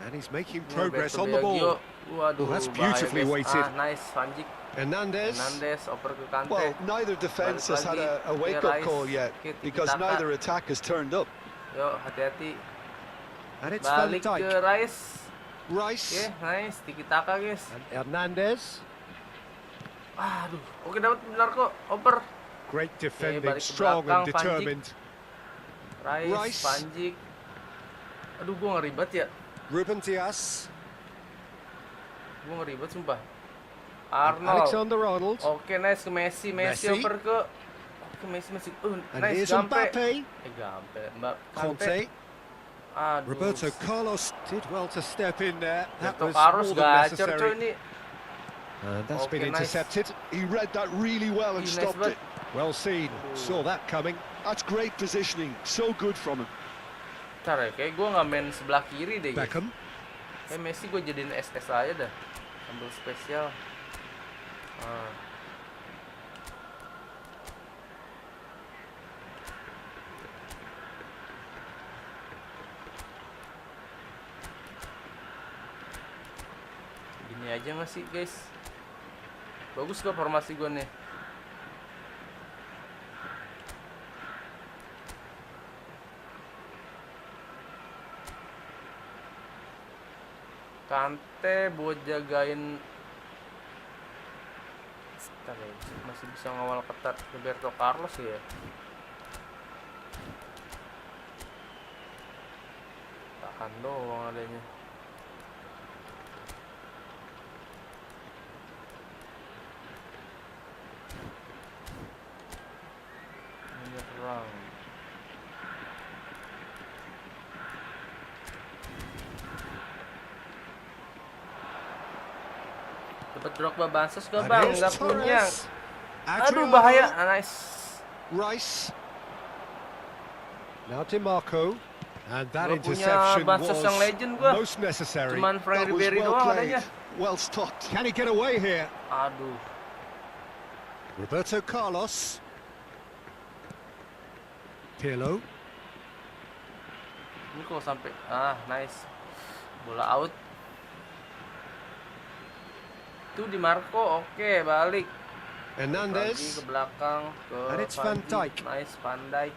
And he's making progress Roberto on the ball. Waduh, that's bahaya, beautifully guys. weighted. Nice, Panjik. Hernandez. Hernandez oper ke Kante. Well, neither defence has had a wake-up call yet, because neither attack has turned up. Yuk, hati-hati. And it's Van Balik ke Dijk. Rice. Rice. Oke, nice. Tiki-taka, guys. And Hernandez. Aduh, oke dapat benar kok. Oper. Great defending, balik ke strong and belakang, Panjik. determined. Rice, Panjik. Aduh, gua ngeribet ya. Ruben Dias. Gua ngeribet sumpah. And Arnold. Alexander-Arnold. Oke, nice ke Messi. Messi Messi. oper ke. Oke, Messi masih. And Nice, here's Gampe. Mbappe. Gampe. Mbak. Conte. Aduh. Roberto Carlos did well to step in there. That Roberto was Carlos more than gacor coy necessary. ini. And that's been Okay, nice. intercepted. He read that really well and Nice, stopped but- it. Well seen. Saw that coming. That's great positioning. So good from him. Ntar ya, kayak gue nggak main sebelah kiri deh guys. Beckham. Kayak Messi gue jadiin SS aja dah. Ambil spesial. Ah. Gini aja nggak sih guys? Bagus gak formasi gue nih? Kante buat jagain. Ntar ya, masih bisa ngawal ketat Roberto Carlos ya. Tahan doang adanya. Menyerang. Dapat Drogba bansos gak And bang? here's Gak punya. Torres. Aduh Adriano. bahaya. Ah, nice. Rice. Now DiMarco. And that Gua punya interception bansos yang was legend gua. most necessary. Cuman Frank That was Ribery well doang played. adanya. Well stopped. Can he get away here? Aduh. Roberto Carlos. Pirlo. Ini kok sampai nice. Bola out. Itu di Marco, oke balik. Lagi Hernandez. ke belakang ke And it's Van Dijk. Nice Van Dijk.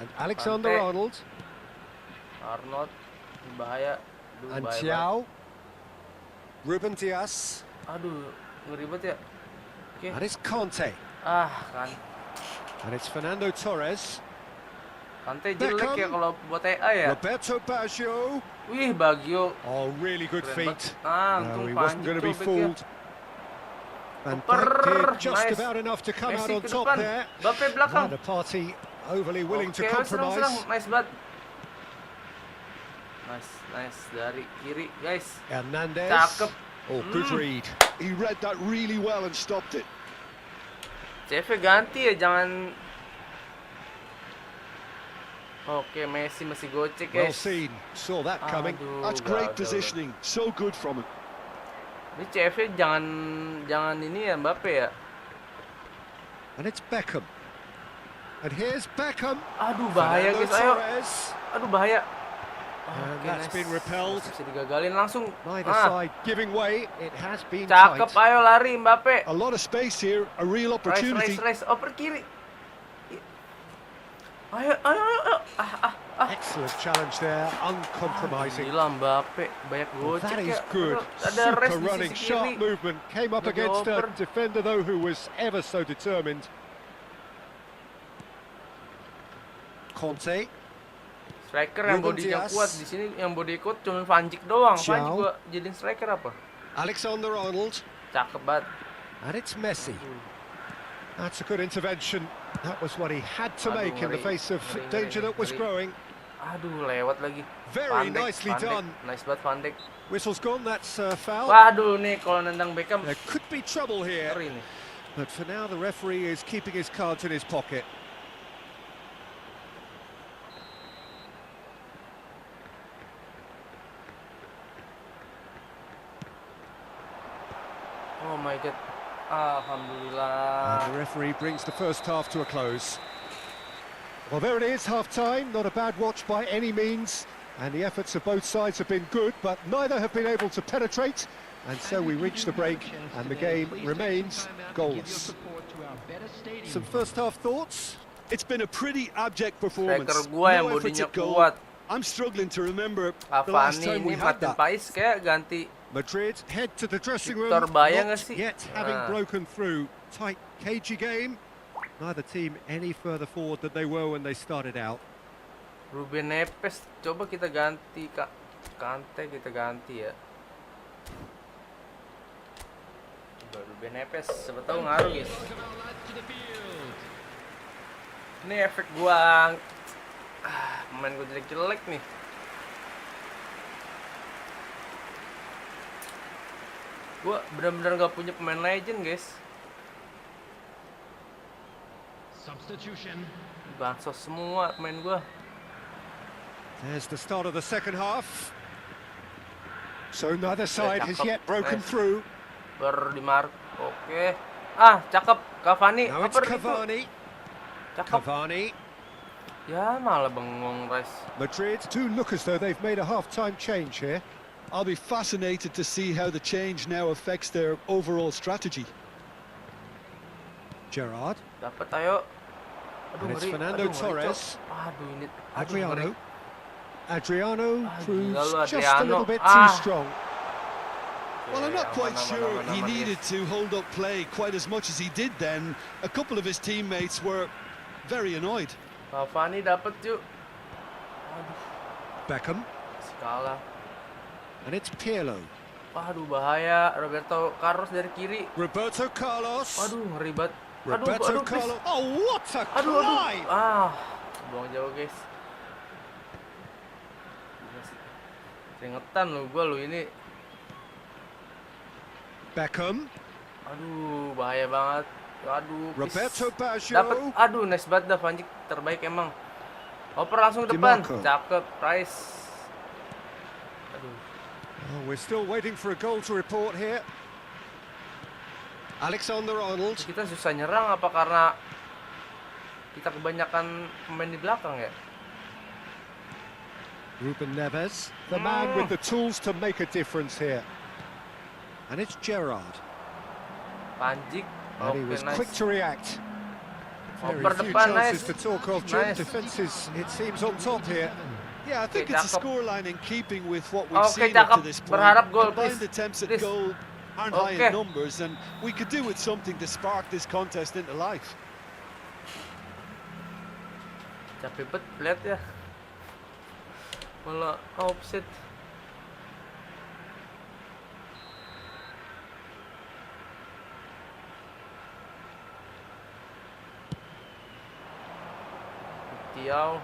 And Alexander-Arnold. Arnold bahaya. Aduh, And bahaya Xiao. Ruben Dias. banget. Aduh, ngeribet ya. Oke. And it's Conte. Kan. And it's Fernando Torres. Kante jelek ya kalau buat AI ya. Roberto Baggio. Wih, Baggio. Oh, really good Keren feet. banget. No, Untung he wasn't going to be pancing fooled. And that did just about enough to come out Messi on ke top depan. there. Mbappe belakang. Neither party overly willing to Oke, serang. compromise. Nice banget. Nice dari kiri, guys. Hernandez. Cakep. Oh, good read. He read that really well and stopped it. CV ganti ya, jangan. Oke, Messi masih gocek, Well guys. seen. Saw that coming. Aduh, That's great gagal. positioning. So good from him. Ini CV jangan ini ya Mbappe ya. And it's Beckham. And here's Beckham. Aduh, bahaya guys, ayo. Torres. Aduh, bahaya. And Oke, that's nice. been repelled. Bisa digagalin langsung. Neither side giving way. It has been Cakep, tight. ayo lari Mbappe. A lot of space here, a real opportunity. Race. Oper kiri. Ayo. Excellent challenge there, uncompromising. Gila Mbappe, banyak Well, gocek that ya. is good. Ada rest Super di running, sisi sharp kiri. movement. Came up Lagi against a oper. defender though who was ever so determined. Conte. Striker yang Ruben bodinya Dias. kuat di sini, yang body kuat cuma Van Dijk doang. Van Xiao. juga jadiin striker apa? Alexander-Arnold. Cakep banget. And it's Messi. That's a good intervention. That was what he had to make in the face of danger that was growing. Aduh, lewat lagi. Very Van Dijk, nicely Van Dijk. done. Nice banget Van Dijk. Whistle's gone, that's a foul. Waduh nih kalau nendang Beckham There could be trouble here, ngeri nih. but for now the referee is keeping his cards in his pocket. Oh my god. Alhamdulillah. And the referee brings the first half to a close. Well, there it is, half-time. Not a bad watch by any means. And the efforts of both sides have been good, but neither have been able to penetrate. And so we reach the break, and the game remains goalless. Some first-half thoughts? It's been a pretty abject performance. Striker gua yang No efforts bodinya at goal. kuat. I'm struggling to remember the last Cavani time we ini had Martin that. Pais kayak ganti. Madrid head to the dressing room, Victor Baya not nggak sih? yet having Ah. broken through. Tight, cagey game. Neither team any further forward than they were when they started out. Ruben Neves, coba kita ganti Kak. Kante kita ganti ya. Coba Ruben Neves, siapa tahu ngaruh guys. Ini efek gua, pemain gua jelek-jelek nih. Gua benar-benar gak punya pemain legend guys. Substitution. Bansos semua pemain gua. There's the start of the second half. So neither side has cakep. yet broken Nice. through. Berdimark, oke. Cakep, Cavani, Now it's oper itu. Cavani. Cakep. Cavani. Ya malah bengong Rice. Madrid do look as though they've made a half-time change here. I'll be fascinated to see how the change now affects their overall strategy. Gerrard. Dapat ayo. And it's ngeri. Fernando Ngeri, Torres. Cok. Aduh ini. Adriano. ngeri. Adriano proves gila lu, just a Adriano. little bit too Ah. strong. Well, I'm not Oke, quite aman, sure aman, he aman, needed guys. to hold up play quite as much as he did then. A couple of his teammates were very annoyed. Cavani dapat yuk. Aduh, Beckham. masih kalah. And it's Pirlo. Aduh bahaya. Roberto Carlos dari kiri. Roberto Carlos. Aduh ngeri banget. Roberto please. Carlos. Oh, what a Aduh. climb! Buang jauh guys. Keringetan lu gua lu ini. Beckham. Aduh bahaya banget. Aduh. please. Roberto Baggio. Dapat. Aduh nice banget dah Van Dijk terbaik emang. Oper langsung ke depan. Dimarco. Cakep. Price. Aduh. Oh, we're still waiting for a goal to report here. Alexander-Arnold. Kita susah nyerang apa karena kita kebanyakan pemain di belakang ya? Ruben Neves, the man with the tools to make a difference here. And it's Gerrard. Van Dijk. And he Oke, was nice. quick to react. Very Oper few depan, chances nice. to talk of. Jim. Nice. Defence is, it seems, on top here. Yeah, I think Okay, it's a cakep. scoreline in keeping with what we've Okay, seen up to cakep. this point. Berharap gol, Combined please. attempts at Please. goal aren't high Okay. in numbers, and we could do with something to spark this contest into life. Capek bet, lihat ya. Malah offset. Tiao.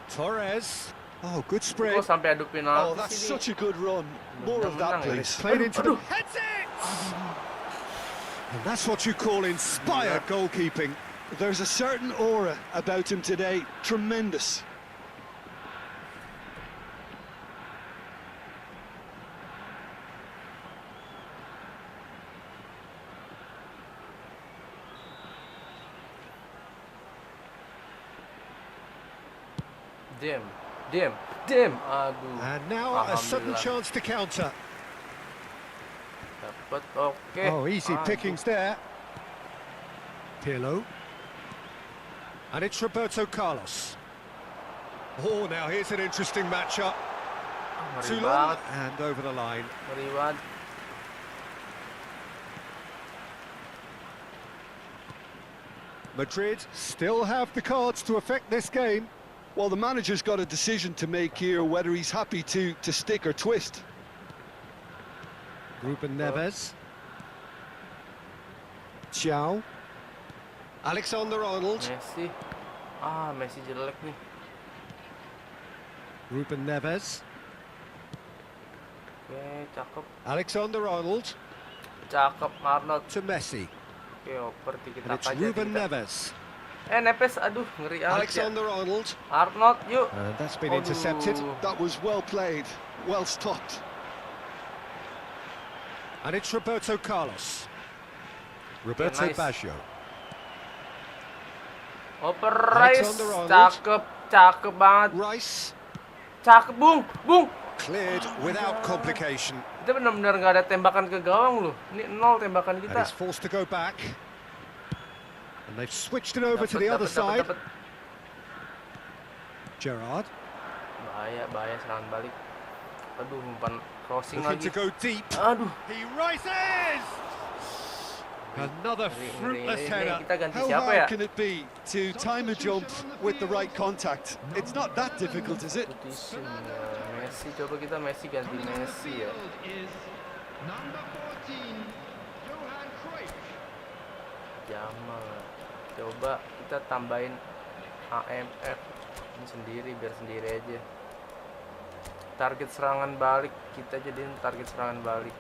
Torres. Oh, good spread. Kok sampai adu penalti Oh, that's sih such a good run. More of that, please. Played into the heads it! And that's what you call inspired goalkeeping. There's a certain aura about him today. Tremendous. Dem. Aduh. And now a sudden Alhamdulillah. chance to counter. Dapat, oke. Oh, easy Aduh. pickings there. Pirlo. And it's Roberto Carlos. Oh, now here's an interesting matchup. Ngeri Too banget, long and over the line. ngeri banget. Madrid still have the cards to affect this game. Well, the manager's got a decision to make here, whether he's happy to stick or twist. Ruben Neves. Thiaw. Alexander-Arnold. Messi. Messi jelek nih. Ruben Neves. Oke, cakep. Alexander-Arnold Cakep Arnold. to Messi. Oke, oper And tiki-taka it's aja Ruben kita. Neves. Nepes, aduh, ngeri amat ya. Alexander-Arnold. Arnold, yuk. And that's been intercepted. Aduh. That was well played, well stopped. And it's Roberto Carlos. Roberto nice. Baggio. Oper Rice, Alexander-Arnold. cakep banget. Rice. Cakep, Bung. Cleared without complication. Kita benar-benar nggak ada tembakan ke gawang loh. Ini 0 tembakan And kita. he's forced to go back. And they've switched it over to the other side. Dapet. Gerrard. Bahaya serangan balik. Aduh, umpan crossing Looking lagi. to go deep. Aduh. He rises! Another fruitless Ini header. kita ganti How siapa ya? hard can it be to time a jump with the right contact? It's not that difficult, is it? Putusin ya. Messi, coba kita Messi ganti Messi ya. Jamal. Coba kita tambahin AMF ini sendiri, biar sendiri aja. Target serangan balik, kita jadiin target serangan balik.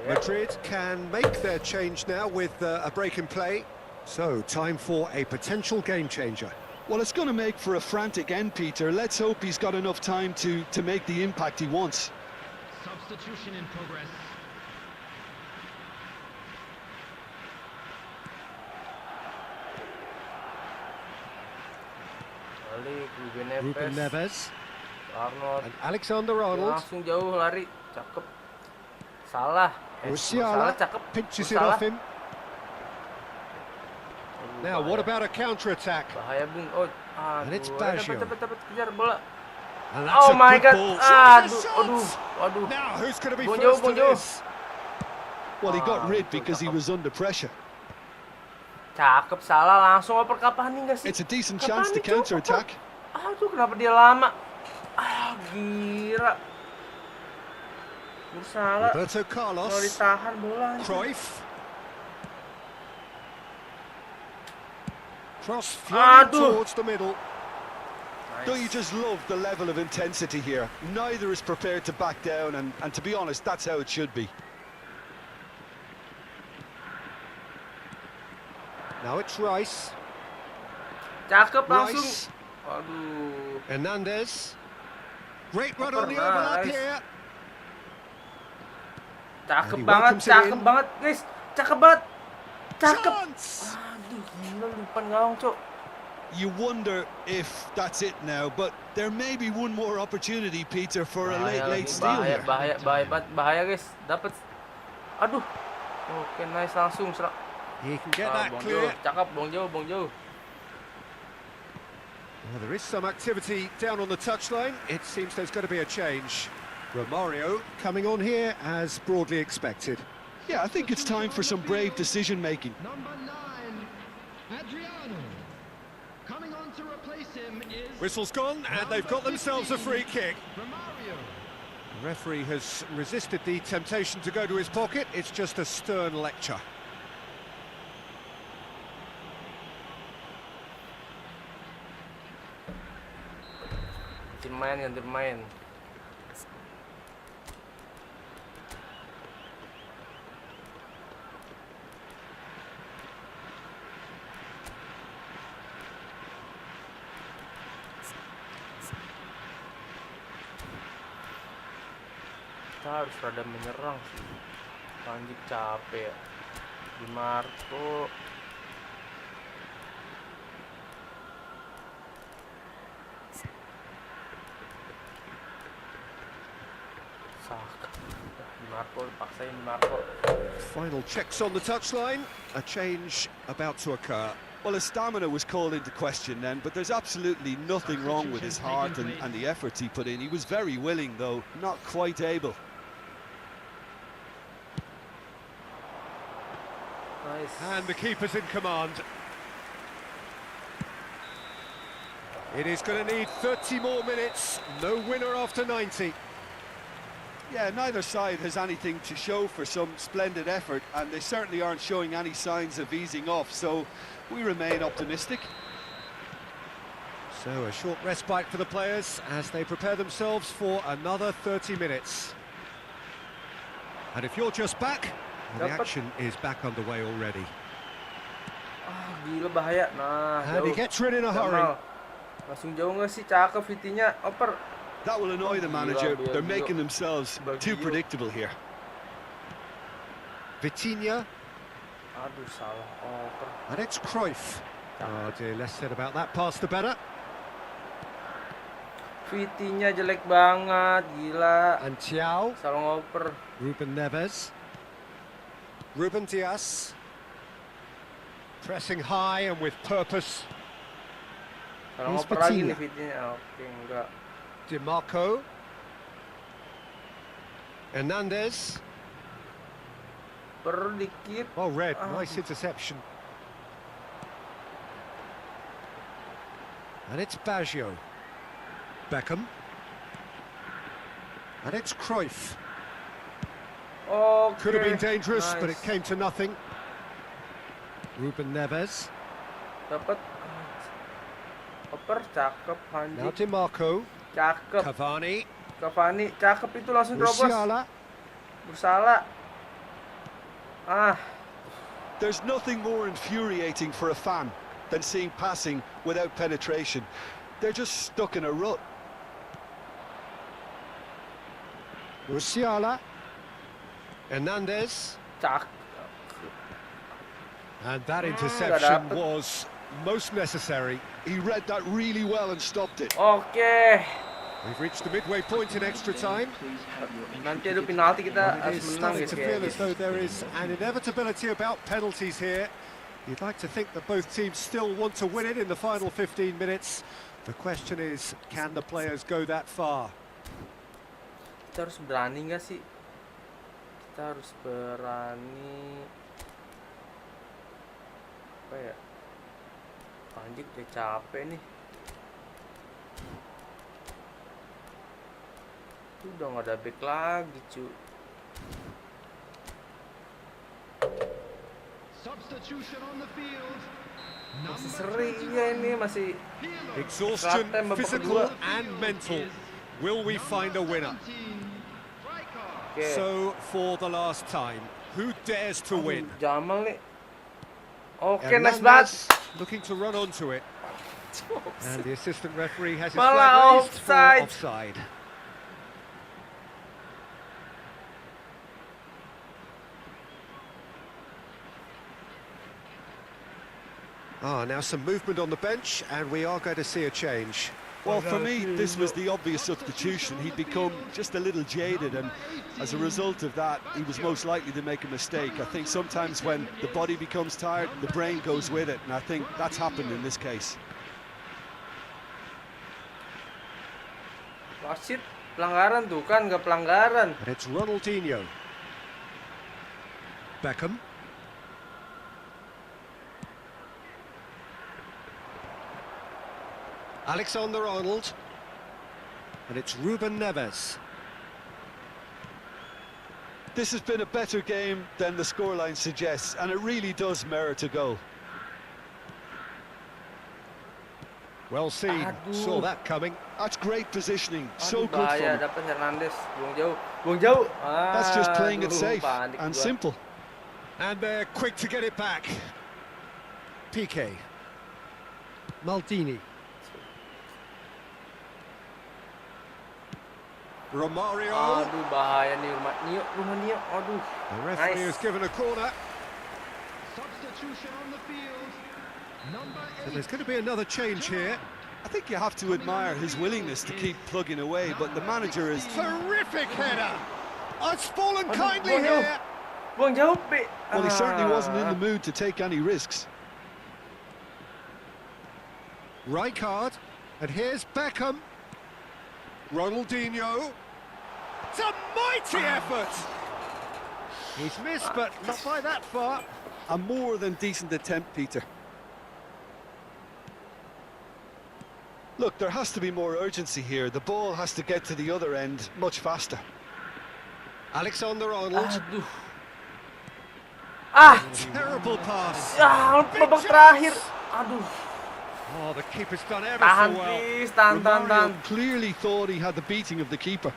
Madrid can make their change now with a break in play. So, time for a potential game changer. Well, it's going to make for a frantic end, Peter. Let's hope he's got enough time to make the impact he wants. Substitution in progress. Balik, Ruben Neves. Arnold. And Alexander-Arnold. Langsung jauh lari, cakep. Salah. Musiala Salah cakep. pinches it Salah. off him. Now, what about a counter-attack? Bahaya, Bung. Oh, And it's aduh. Baggio. Dapat kejar bola. And that's Oh a my good god. ball. Aduh. Now, who's going to be Bonjour, first to bonjour. this? Well, he got rid betul, because he cakep. was under pressure. Cakep, Salah langsung oper Cavani enggak sih? It's a decent chance to Cavani, counter-attack. Aduh, kenapa dia lama? Gila. Salah. Roberto Kalau Carlos. ditahan bola. Cruyff. Cross flowing towards the middle. Don't you just love the level of intensity here? Neither is prepared to back down, and to be honest, that's how it should be. Now it's Rice. Cakep langsung. Rice. Aduh. Hernandez. Great run on the Pernah, overlap Rice. here. Cakep And he banget, welcomes it in. guys. Cakep banget. Cakep. Chance! Aduh, gila umpan gawang, Cok. You wonder if that's it now, but there may be one more opportunity, Peter, for a late steal here. Bahaya, guys. Dapat. Aduh. Oke, nice langsung He can get that clear. Cakep, bong jauh. Well, there is some activity down on the touchline. It seems there's going to be a change. Romario coming on here as broadly expected. Yeah, I think it's time for some brave decision-making. Number 9, Adriano. Coming on to replace him is... Whistle's gone, and they've got themselves a free kick. Romario. The referee has resisted the temptation to go to his pocket. It's just a stern lecture. Ganti main. Kita harus rada menyerang sih. Lanjut capek. Di Marco. Final checks on the touchline. A change about to occur. Well, his stamina was called into question then, but there's absolutely nothing wrong with his heart and the efforts he put in. He was very willing, though, not quite able. Nice. And the keeper's in command. It is going to need 30 more minutes. No winner after 90. Yeah, neither side has anything to show for some splendid effort, and they certainly aren't showing any signs of easing off, so we remain optimistic. So a short respite for the players as they prepare themselves for another 30 minutes. And if you're just back, well, the action is back underway already. Gila bahaya. Nah, and he gets rid in a hurry. Langsung jauh nggak sih, cakep VT-nya, oper. That will annoy the manager. They're making themselves too predictable here. Vitinha. Aduh, salah oper. And it's Cruyff. Oh dear, less said about that pass the better. VT-nya jelek banget, gila. And Thiaw. Salah ngoper. Ruben Neves. Ruben Dias. Pressing high and with purpose. Salah ngoper lagi nih VT-nya. Oke, enggak. DiMarco. Hernandez. Dikit. Oh, red. Nice interception. And it's Baggio. Beckham. And it's Cruyff. Okay. Could have been dangerous, Nice. but it came to nothing. Ruben Neves. Dapat. Oper, cakep, Now Hanji. DiMarco. Cakep. Cavani. Cavani, cakep itu langsung terobos. Musiala. Bersalah. There's nothing more infuriating for a fan than seeing passing without penetration. They're just stuck in a rut. Musiala. Hernandez. Cakep. And that interception was most necessary. He read that really well and stopped it. Oke. We've reached the midway point in extra time. Nanti adu penalti kita It harus is menang starting guys to ya. feel as though there is an inevitability about penalties here. You'd like to think that both teams still want to win it in the final 15 minutes. The question is, can the players go that far? Kita harus berani nggak sih? Kita harus berani. Apa ya? Anjir, udah capek nih. Itu udah nggak ada back lagi, cu. Substitution on the field. Masih seri ya ini, masih Exhaustion, Klaten babak physical kedua. and mental. Will we find a winner? Oke. So, for the last time, who dares to win? Jamal nih. Oke, nice Hernandez banget. looking to run onto it. And the assistant referee has his Malah flag raised for offside. offside. Now some movement on the bench, and we are going to see a change. Well, for me, this was the obvious substitution. He'd become just a little jaded, and as a result of that, he was most likely to make a mistake. I think sometimes when the body becomes tired, the brain goes with it, and I think that's happened in this case. Wasit pelanggaran tuh kan, nggak pelanggaran. And it's Ronaldinho. Beckham. Alexander-Arnold. And it's Ruben Neves. This has been a better game than the scoreline suggests, and it really does merit a goal. Well seen. Saw that coming. That's great positioning. So good from him. Dapat Hernandez, buang jauh. That's just playing it safe and simple. And they're quick to get it back. Piqué. Maldini. Romario. Aduh, bahaya nih Romario. Aduh. The referee Nice. has given a corner. Substitution on the field. Number And 8. there's going to be another change here. I think you have to admire his willingness to keep plugging away, but the manager is... Terrific header. Oh, it's fallen kindly buang jauh. here. Buang jauh, Pe. Well, he certainly wasn't in the mood to take any risks. Rijkaard. And here's Beckham. Ronaldinho. It's a mighty effort. He's missed, but not by that far. A more than decent attempt, Peter. Look, there has to be more urgency here. The ball has to get to the other end much faster. Alexander-Arnold. Aduh. Terrible pass. Babak terakhir. Aduh. Oh, the keeper's done ever Tahan, so well. please. Tahan. Romario clearly thought he had the beating of the keeper.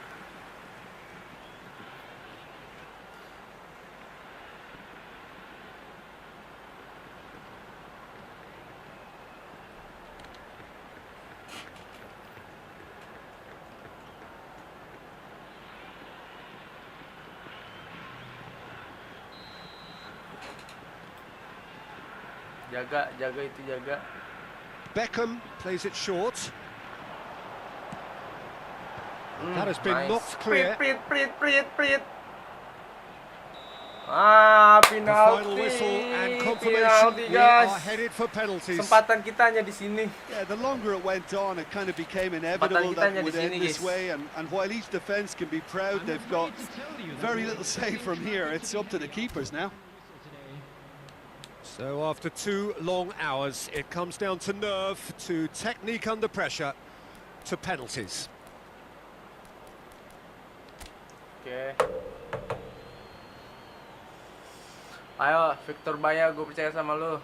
Jaga. Beckham plays it short. That has been Nice. knocked clear. Prit. The Penalti. final whistle and confirmation Penalti, we are guys. headed for penalties. Kesempatan kita hanya di sini. Yeah, the longer it went on, it kind of became inevitable that it would end this way. And while each defence can be proud, they've got very little say from here. It's up to the keepers now. So after 2 long hours, it comes down to nerve, to technique under pressure, to penalties. Oke. Ayo, Victor Baya, gue percaya sama lu.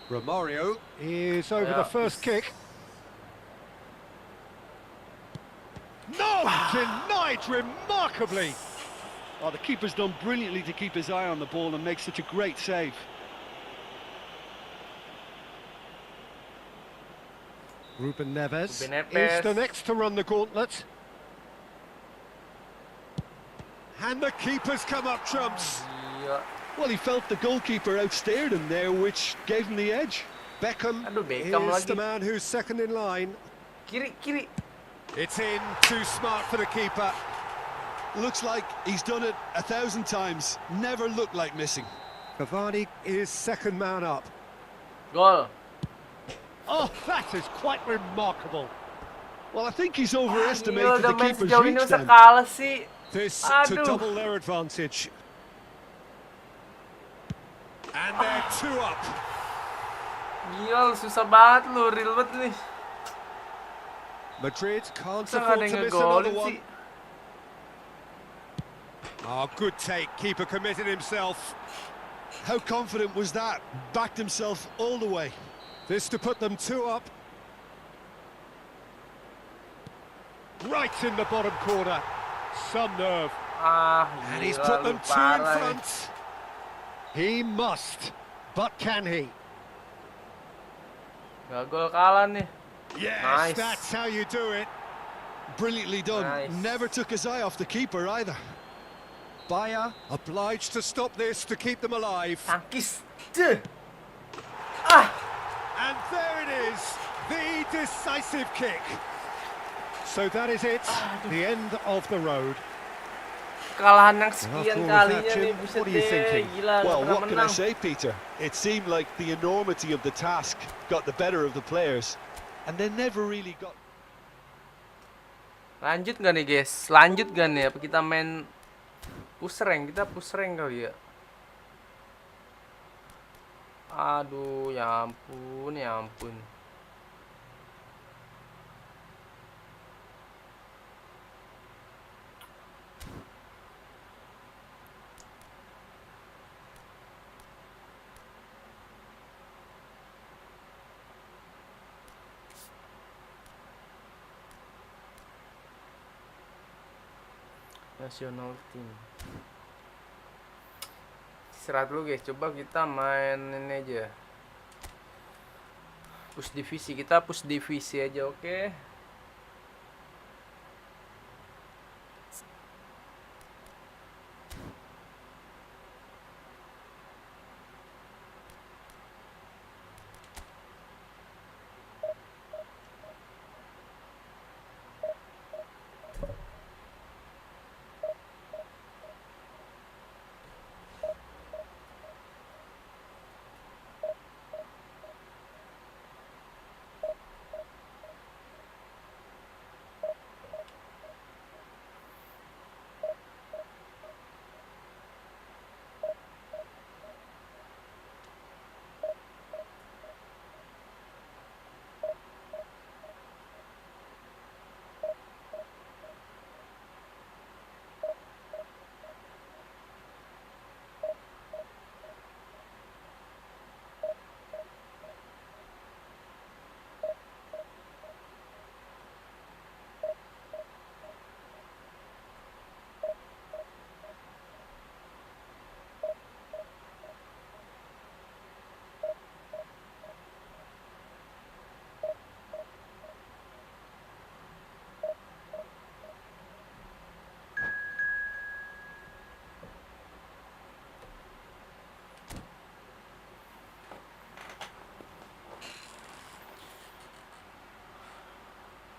Romario is over the first kick. No! Denied remarkably! Oh, the keeper's done brilliantly to keep his eye on the ball and make such a great save. Ruben Neves Ruben Neves. is the next to run the gauntlet. And the keeper's come up trumps. Gila. Well, he felt the goalkeeper outstared him there, which gave him the edge. Beckham Aduh, Beckham is lagi. the man who's second in line. Kiri. It's in, too smart for the keeper. Looks like he's done it 1,000 times. Never looked like missing. Cavani is second man up. Gol. Oh, that is quite remarkable. Well, I think he's Gila, overestimated udah the main keeper's sejauh ini reach masa then. kalah sih. This to Aduh. double their advantage. And they're 2 up. Gila, susah banget lu, real banget nih. Madrid can't Masa nggak ada afford yang to miss another ngegolin one. sih? Oh, good take. Keeper committed himself. How confident was that? Backed himself all the way. This to put them 2 up. Right in the bottom corner. Some nerve. Gila, And he's put them lu 2 in parah front. nih. He must. But can he? Gak gol kalah nih. Yes, Nice. that's how you do it. Brilliantly done. Nice. Never took his eye off the keeper either. Bayer obliged to stop this to keep them alive. Tangkis. Cih. And there it is, the decisive kick. So that is it, the end of the road. Kekalahan yang sekian After all of kalinya that, nih, Jim, buset what are you deh. thinking? Gila, gak Well, pernah what can I menang. say, Peter? It seemed like the enormity of the task got the better of the players. and they never really got. Lanjut nggak nih guys? Lanjut gak nih? Apa kita main push rank? Kita push rank kali ya. Aduh, ya ampun, ya ampun. National team. Istirahat dulu guys, coba kita main ini aja. Push divisi, kita push divisi aja, oke?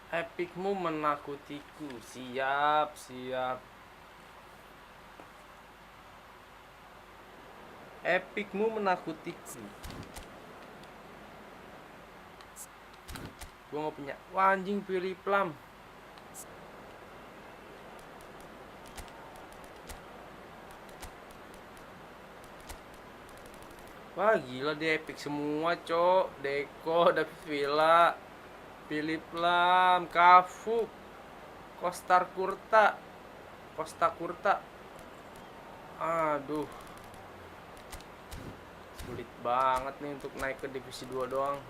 Epicmu menakutiku. Siap, siap. Epicmu menakutiku. Gua nggak punya. Wah, anjing, pilih plum. Wah, gila dia epic semua, cok. Deko, David Villa, Philip Lam, Kafu, Costa Curta. Aduh, sulit banget nih untuk naik ke divisi 2 doang.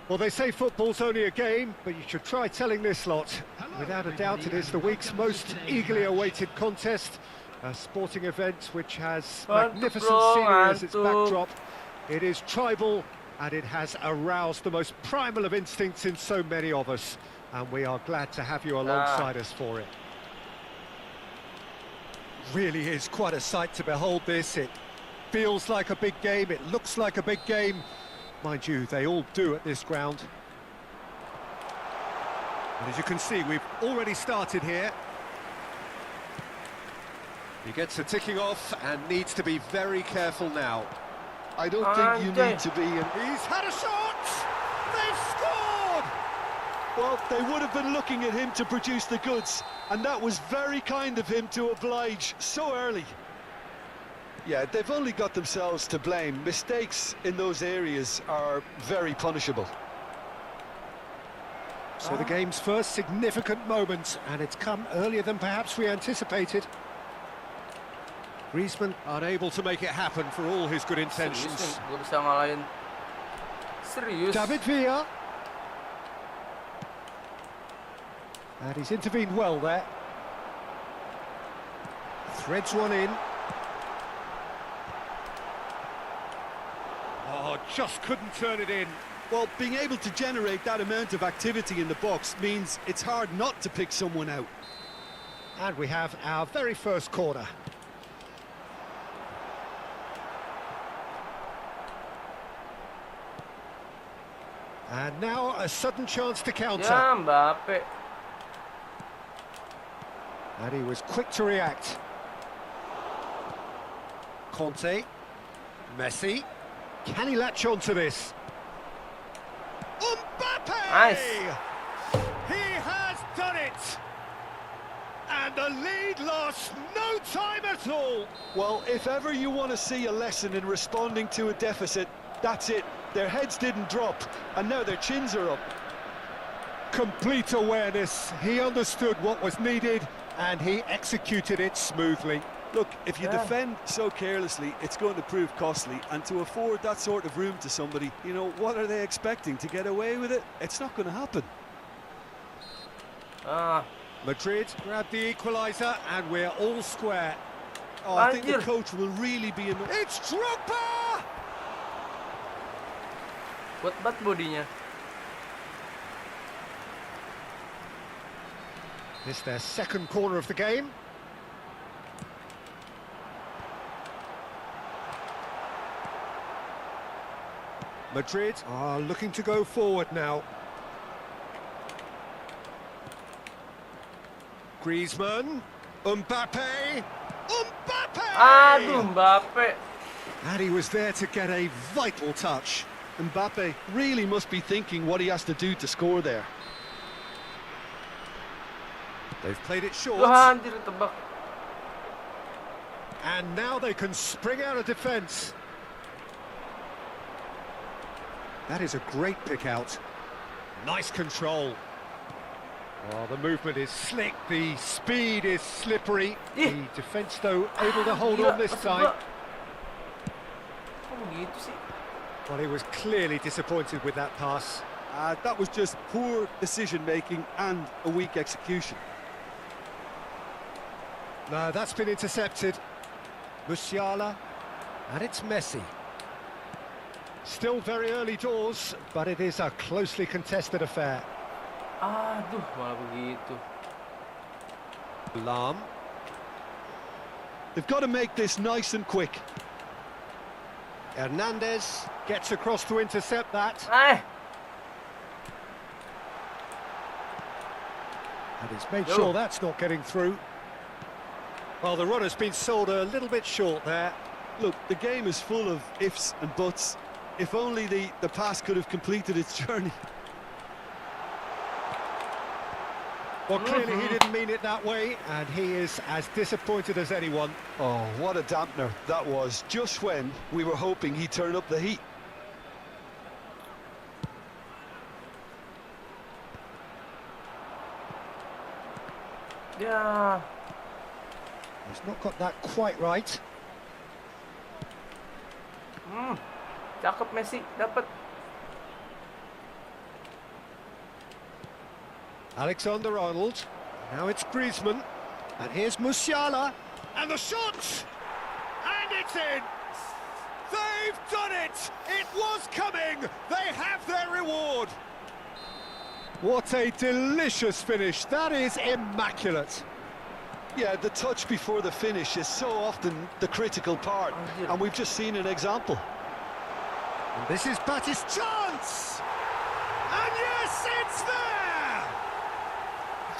Well, they say football's only a game, but you should try telling this lot. Without a doubt, it is the week's most eagerly awaited contest, a sporting event which has magnificent scenery as its backdrop. It is tribal, and it has aroused the most primal of instincts in so many of us, and we are glad to have you alongside us for it. Really is quite a sight to behold this. It feels like a big game, it looks like a big game. Mind you, they all do at this ground. And as you can see, we've already started here. He gets a ticking off and needs to be very careful now. I don't think you need to be. He's had a shot! They've scored! Well, they would have been looking at him to produce the goods, and that was very kind of him to oblige so early. Yeah, they've only got themselves to blame. Mistakes in those areas are very punishable. So the game's first significant moment, and it's come earlier than perhaps we anticipated. Griezmann unable to make it happen for all his good intentions. David Villa. And he's intervened well there. Threads one in. Oh, just couldn't turn it in. Well, being able to generate that amount of activity in the box means it's hard not to pick someone out. And we have our very first corner. And now a sudden chance to counter. Ya, Mbappe. And he was quick to react. Conte. Messi. Can he latch on to this? Mbappe! Nice. He has done it! And the lead lost no time at all. Well, if ever you want to see a lesson in responding to a deficit, that's it. Their heads didn't drop, and now their chins are up. Complete awareness. He understood what was needed, and he executed it smoothly. Look, if you defend so carelessly, it's going to prove costly, and to afford that sort of room to somebody, you know, what are they expecting? To get away with it? It's not going to happen. Madrid grabbed the equaliser, and we're all square. Oh, I think the coach will really be in the... It's Drogba! Kuat banget bodinya. It's their second corner of the game. Madrid are looking to go forward now. Griezmann, Mbappe, Mbappe! Aduh, Mbappe. And he was there to get a vital touch. Mbappe really must be thinking what he has to do to score there. They've played it short. Anjir, tebak. And now they can spring out of defence. That is a great pick out. Nice control. Oh, the movement is slick, the speed is slippery. The defence, though, able to hold on this time. Kok begitu sih? Well, he was clearly disappointed with that pass. That was just poor decision-making and a weak execution. No, that's been intercepted. Musiala, and it's Messi. Still very early doors, but it is a closely contested affair. Aduh, malah begitu. Belum. They've got to make this nice and quick. Hernandez gets across to intercept that. And he's made sure that's not getting through. Well, the run has been sold a little bit short there. Look, the game is full of ifs and buts. If only the pass could have completed its journey. Well, clearly he didn't mean it that way, and he is as disappointed as anyone. Oh, what a dampener that was, just when we were hoping he'd turn up the heat. Ya. He's not got that quite right. Cakep Messi, dapat. Alexander-Arnold. Now it's Griezmann. And here's Musiala. And the shot! And it's in! They've done it! It was coming! They have their reward! What a delicious finish. That is immaculate. Yeah, the touch before the finish is so often the critical part, and we've just seen an example. And this is Batty's chance! And yes, it's there!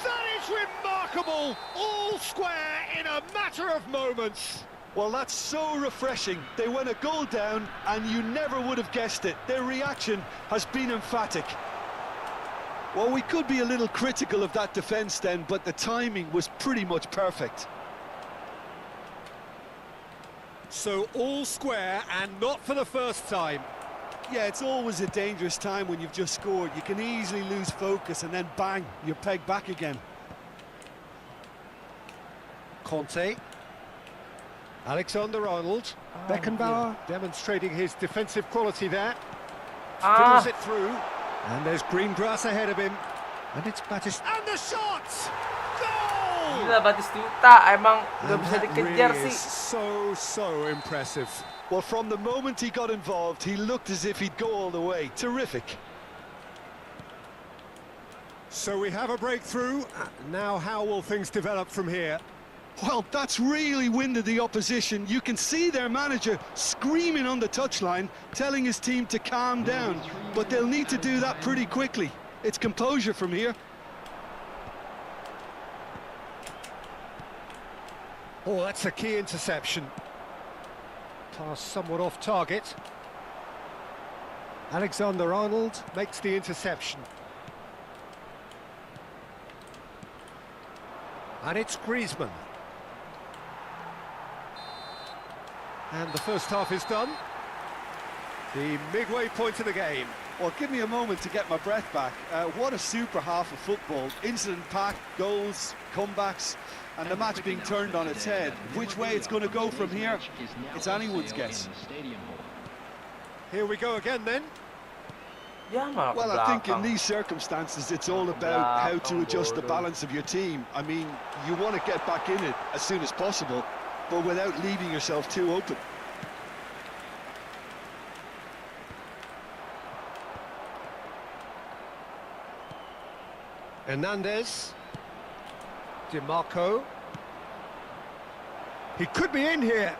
That is remarkable! All square in a matter of moments. Well, that's so refreshing. They went a goal down, and you never would have guessed it. Their reaction has been emphatic. Well, we could be a little critical of that defence then, but the timing was pretty much perfect. So all square, and not for the first time. Yeah, it's always a dangerous time when you've just scored. You can easily lose focus and then bang, you're pegged back again. Conte. Alexander-Arnold. Beckenbauer demonstrating his defensive quality there. Fiddles it through. And there's green grass ahead of him. And it's Battis. And the shot! Goal! Gila, Batistuta, emang nggak bisa dikejar really sih. So impressive. Well, from the moment he got involved, he looked as if he'd go all the way. Terrific. So we have a breakthrough. Now how will things develop from here? Well, that's really winded the opposition. You can see their manager screaming on the touchline, telling his team to calm down. But they'll need to do that pretty quickly. It's composure from here. Oh, that's a key interception. Pass somewhat off target. Alexander-Arnold makes the interception. And it's Griezmann. And the first half is done. The midway point of the game. Well, give me a moment to get my breath back. What a super half of football. Incident-packed, goals, comebacks, and the match being turned on its head. Which way it's going to go from here, it's anyone's guess. Here we go again then. Ya malah ke Well, I think in belakang. these circumstances, it's all about how to adjust the balance of your team. I mean, you want to get back in it as soon as possible, but without leaving yourself too open. Hernandez. DiMarco. He could be in here.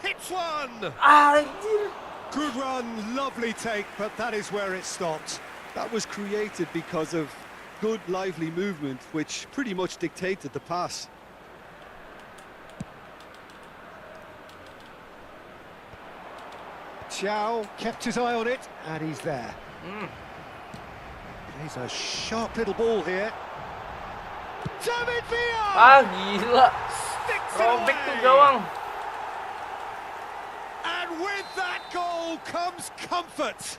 Hits one! Anjir. Good run, lovely take, but that is where it stopped. That was created because of good, lively movement, which pretty much dictated the pass. Chow kept his eye on it, and he's there. He's a sharp little ball here. David Villa! Ah, gila. Sticks it Robek tuh away. gawang. And with that goal comes comfort.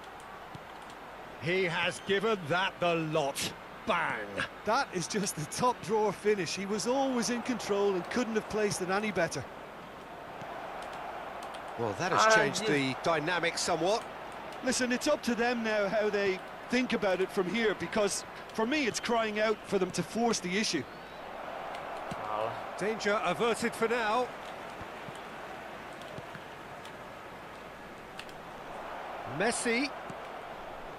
He has given that the lot. Bang! That is just the top drawer finish. He was always in control and couldn't have placed it any better. Well, that has changed the dynamic somewhat. Listen, it's up to them now how they think about it from here, because for me it's crying out for them to force the issue. Alah. Danger averted for now. Messi.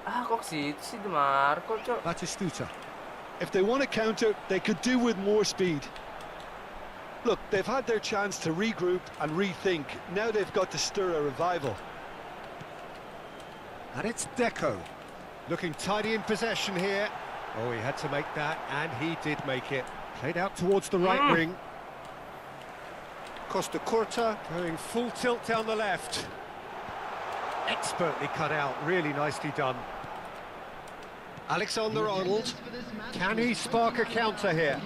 Ah, kok situ sih DiMarco, Cok. Batistuta. If they want to counter, they could do with more speed. Look, they've had their chance to regroup and rethink. Now they've got to stir a revival. And it's Deco. Looking tidy in possession here. Oh, he had to make that, and he did make it. Played out towards the right wing. Costa Curta going full tilt down the left. Expertly cut out, really nicely done. Alexander-Arnold, can he spark a counter here?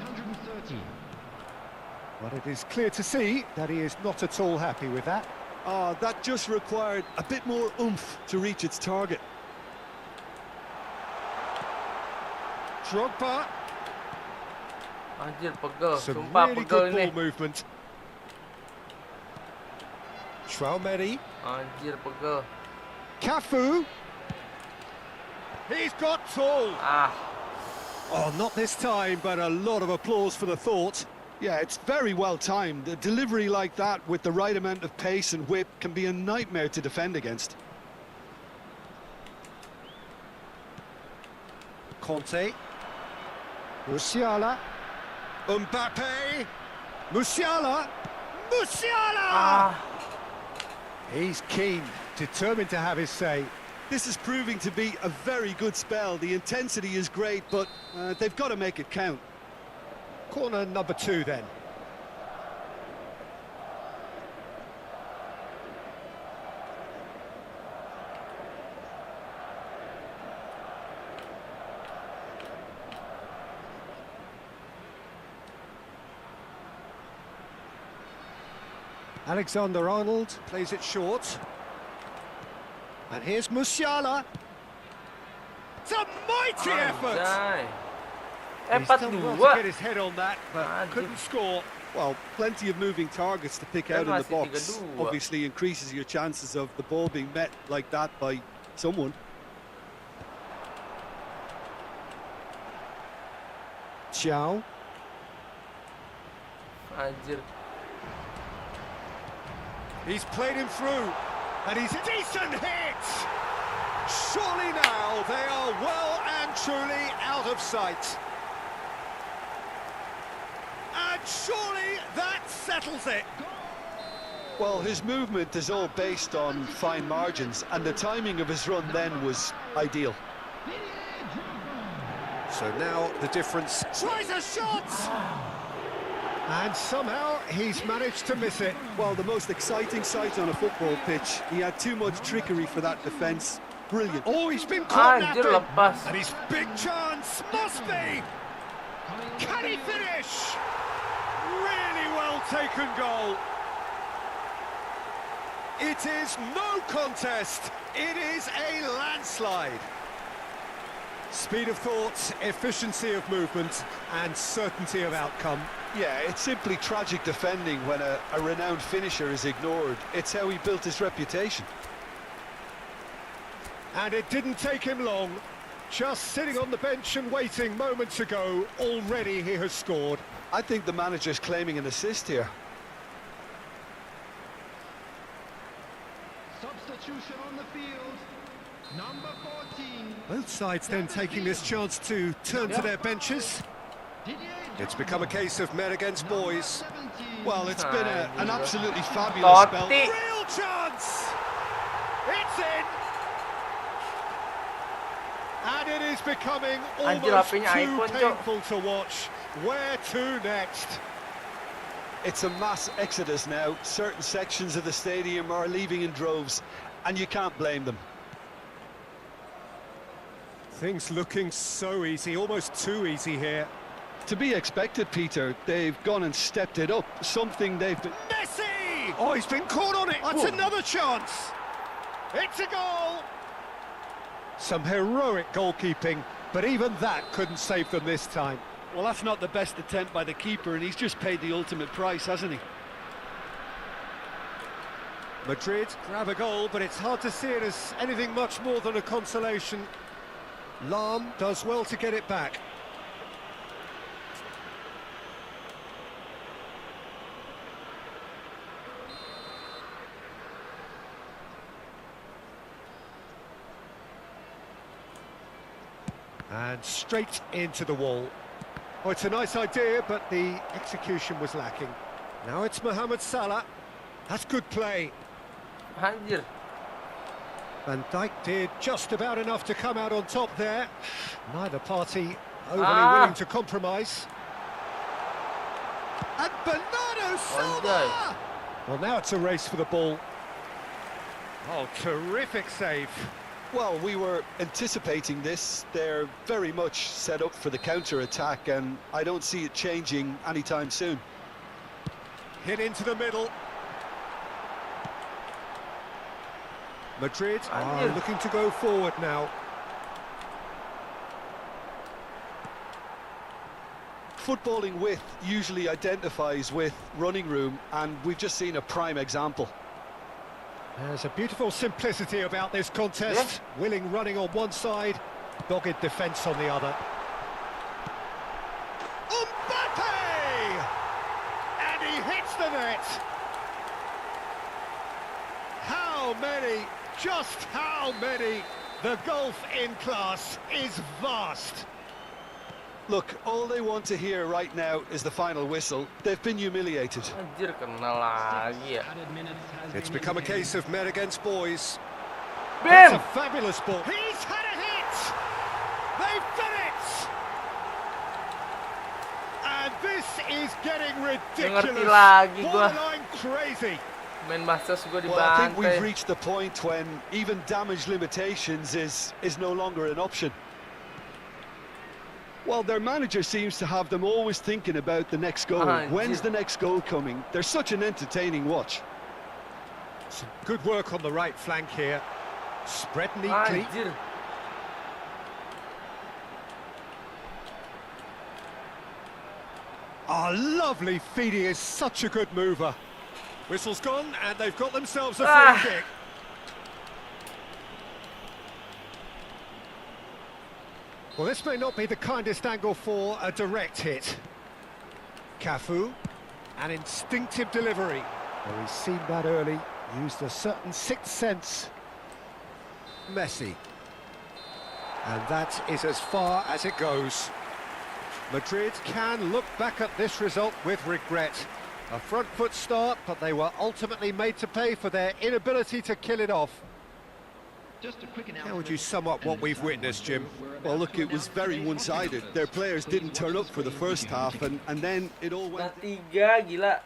Well, it is clear to see that he is not at all happy with that. That just required a bit more oomph to reach its target. Drogba, Anjir, pegel. some Sumpah really pegel good ini. ball movement. Traumeri, Anjir, pegel. Cafu. He's got tall. Ah, Oh, not this time, but a lot of applause for the thought. Yeah, it's very well timed. A delivery like that with the right amount of pace and whip can be a nightmare to defend against. Conte. Musiala. Mbappe. Musiala. Musiala! ah. He's keen, determined to have his say. This is proving to be a very good spell. The intensity is great, but they've got to make it count. Corner number 2 then. Alexander-Arnold plays it short. And here's Musiala. It's a mighty effort! Anjay. He's done well to 4-2. get his head on that, but Aduh. couldn't score. Well, plenty of moving targets to pick out in the masih box. 3-2. Obviously increases your chances of the ball being met like that by someone. Chow. Anjir. He's played him through, and he's a decent hit! Surely now they are well and truly out of sight. And Surely that settles it. Well, his movement is all based on fine margins, and the timing of his run then was ideal. So now the difference. Tries a shot! And somehow he's managed to miss it. Well, the most exciting sight on a football pitch. He had too much trickery for that defence. Brilliant. Oh, he's been caught Anjir, napping. lepas. And his big chance must be. Can he finish? Really well taken goal. It is no contest. It is a landslide. Speed of thought, efficiency of movement, and certainty of outcome. Yeah, it's simply tragic defending when a renowned finisher is ignored. It's how he built his reputation. And it didn't take him long. Just sitting on the bench and waiting moments ago, already he has scored. I think the manager's claiming an assist here. Substitution on the field. Number 14. Both sides then taking this chance to turn to their benches. It's become a case of men against boys. Well, it's been an absolutely fabulous spell. Real chance! It's in! And it is becoming almost too painful to watch. Where to next? It's a mass exodus now. Certain sections of the stadium are leaving in droves, and you can't blame them. Things looking so easy, almost too easy here. To be expected, Peter. They've gone and stepped it up. Something they've been... Messi! Oh, he's been caught on it. That's another chance. It's a goal. Some heroic goalkeeping, but even that couldn't save them this time. Well, that's not the best attempt by the keeper, and he's just paid the ultimate price, hasn't he? Madrid grab a goal, but it's hard to see it as anything much more than a consolation. Lahm does well to get it back. And straight into the wall. Oh, it's a nice idea, but the execution was lacking. Now it's Mohamed Salah. That's good play. Anjir. Van Dijk did just about enough to come out on top there. Neither party overly willing to compromise. And Bernardo Silva! Well, now it's a race for the ball. Oh, terrific save. Well, we were anticipating this. They're very much set up for the counter-attack, and I don't see it changing anytime soon. Hit into the middle. Madrid are looking to go forward now. Footballing width usually identifies with running room, and we've just seen a prime example. There's a beautiful simplicity about this contest. Willing running on one side, dogged defence on the other. Mbappe! And he hits the net. How many? Just how many? The gulf in class is vast. Look, all they want to hear right now is the final whistle. They've been humiliated. Anjir, kena lagi ya. It's become a case of men against boys. Bim! That's a fabulous ball. He's had a hit! They've done it! And this is getting ridiculous. Ngerti lagi gua. Borderline crazy. Main Masters gua Well, I think we've dibantai. reached the point when even damage limitations is no longer an option. Well, their manager seems to have them always thinking about the next goal. When's the next goal coming? They're such an entertaining watch. Some good work on the right flank here. Spread neatly. Anjir. Oh, lovely feed. He is such a good mover. Whistle's gone, and they've got themselves a free kick. Well, this may not be the kindest angle for a direct hit. Cafu, an instinctive delivery. Well, he's seen that early, used a certain sixth sense. Messi. And that is as far as it goes. Madrid can look back at this result with regret. A front foot start, but they were ultimately made to pay for their inability to kill it off. Just a quick How would you sum up what we've witnessed, Jim? Well, look, it was very one-sided. Their players didn't turn up for the first half, and then it all went... 3, gila.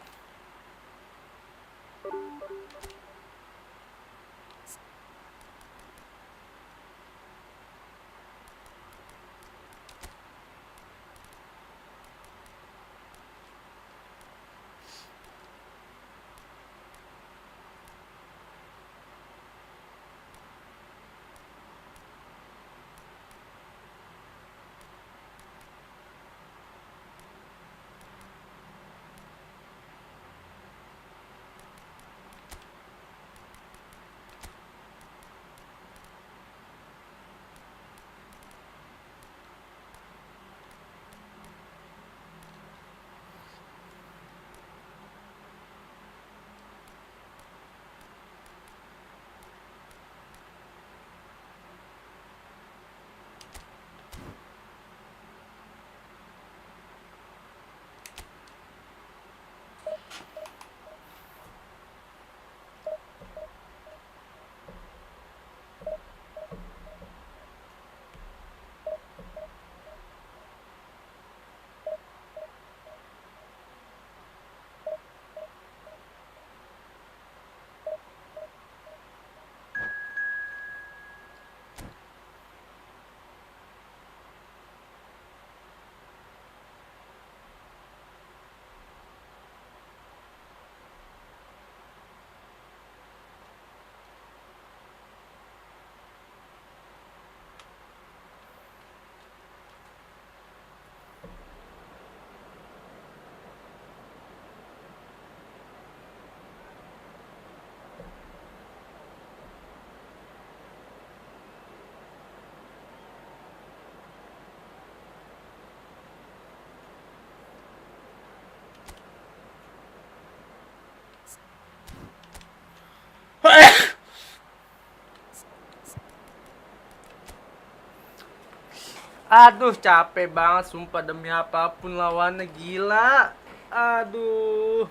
Aduh, capek banget sumpah, demi apapun lawannya, gila. Aduh.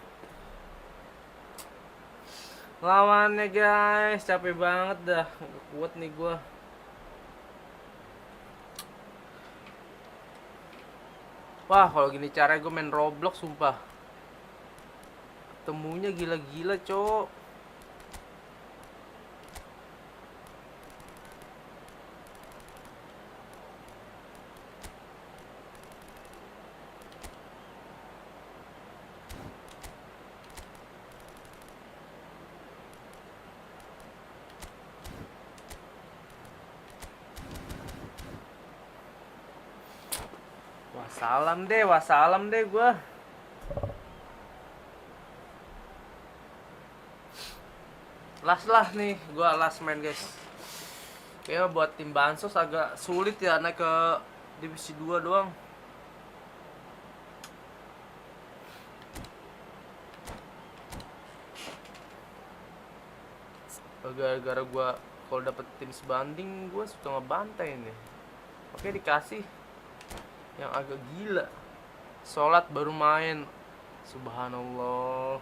Lawannya guys, capek banget dah. Nggak kuat nih gua. Wah, kalau gini caranya gue main Roblox sumpah. Ketemunya gila-gila, cok. Wassalam deh gua. Last lah nih, gua last main guys. Kayaknya buat tim Bansos agak sulit ya naik ke divisi 2 doang. Gara-gara gua kalau dapet tim sebanding gua suka ngebantai nih. Oke, dikasih yang agak gila. Sholat baru main. Subhanallah.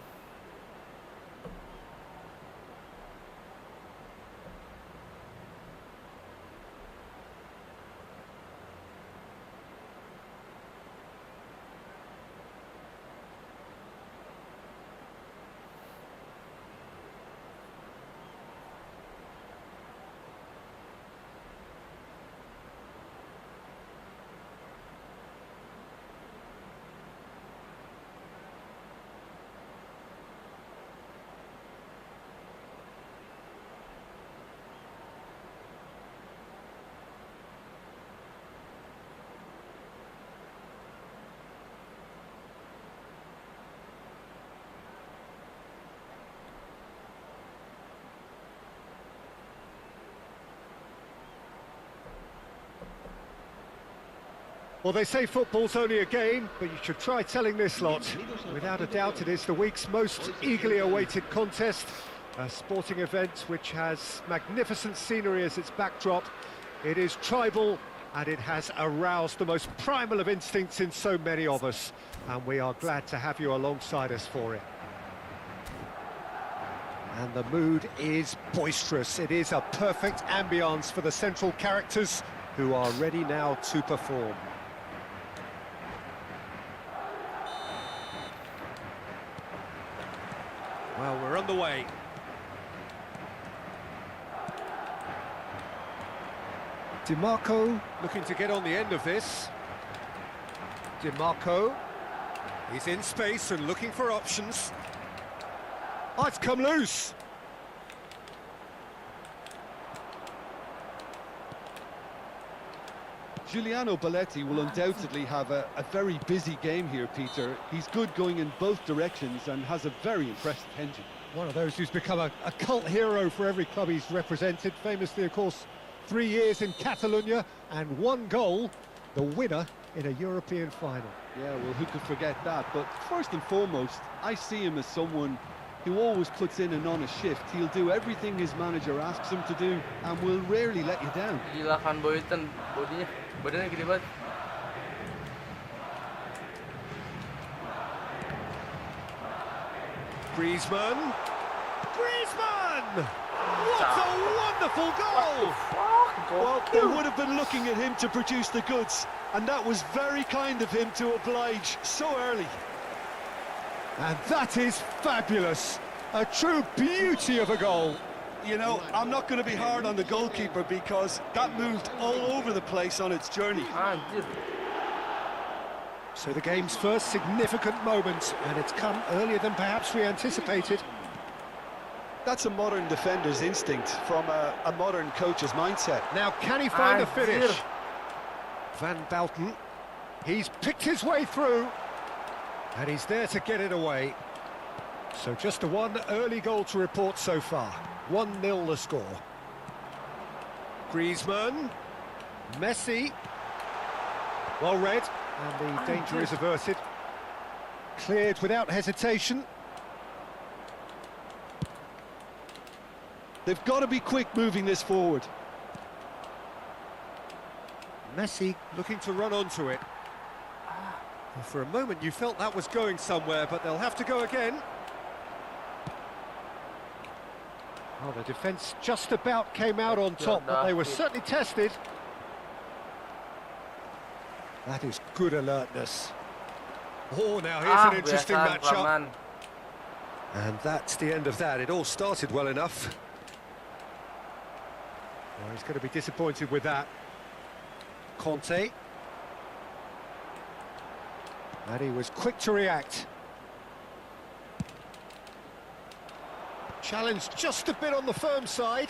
Well, they say football's only a game, but you should try telling this lot. Without a doubt, it is the week's most eagerly awaited contest. A sporting event which has magnificent scenery as its backdrop. It is tribal, and it has aroused the most primal of instincts in so many of us, and we are glad to have you alongside us for it. And the mood is boisterous. It is a perfect ambience for the central characters who are ready now to perform. Well, we're on the way. DiMarco looking to get on the end of this. DiMarco, he's in space and looking for options. Oh, it's come loose. Giuliano Belletti will undoubtedly have a very busy game here, Peter. He's good going in both directions and has a very impressive engine. One of those who's become a cult hero for every club he's represented. Famously, of course, 3 years in Catalonia and 1 goal, the winner in a European final. Yeah, well, who could forget that? But first and foremost, I see him as someone who always puts in an honest shift. He'll do everything his manager asks him to do and will rarely let you down. Gila kan Boyton, bodinya, badannya gede banget. Griezmann! What a wonderful goal! Well, they would have been looking at him to produce the goods, and that was very kind of him to oblige so early. And that is fabulous. A true beauty of a goal. You know, I'm not going to be hard on the goalkeeper because that moved all over the place on its journey. Anjir. So the game's first significant moment, and it's come earlier than perhaps we anticipated. That's a modern defender's instinct from a modern coach's mindset. Now, can he find a Anjir. finish? Van Bouten, he's picked his way through, and he's there to get it away. So just the one early goal to report so far. 1-0 the score. Griezmann, Messi, well read, and the danger is averted. Cleared without hesitation. They've got to be quick moving this forward. Messi looking to run onto it. Well, for a moment you felt that was going somewhere, but they'll have to go again. Oh, the defence just about came out on top, but they were certainly tested. That is good alertness. Oh, now here's an interesting matchup. And that's the end of that. It all started well enough. Well, he's going to be disappointed with that. Conte. And he was quick to react. Challenged just a bit on the firm side.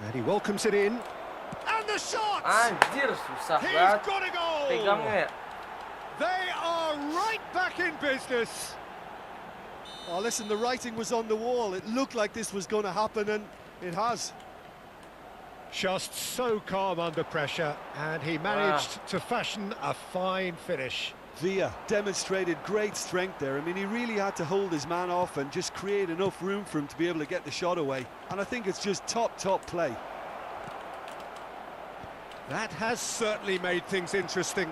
And he welcomes it in. And the shot! Anjir, susah He's banget. got a goal! Pegangnya ya. They are right back in business. Oh, listen, the writing was on the wall. It looked like this was going to happen, and it has. Just so calm under pressure, and he managed to fashion a fine finish. Villa demonstrated great strength there. I mean, he really had to hold his man off and just create enough room for him to be able to get the shot away. And I think it's just top play. That has certainly made things interesting.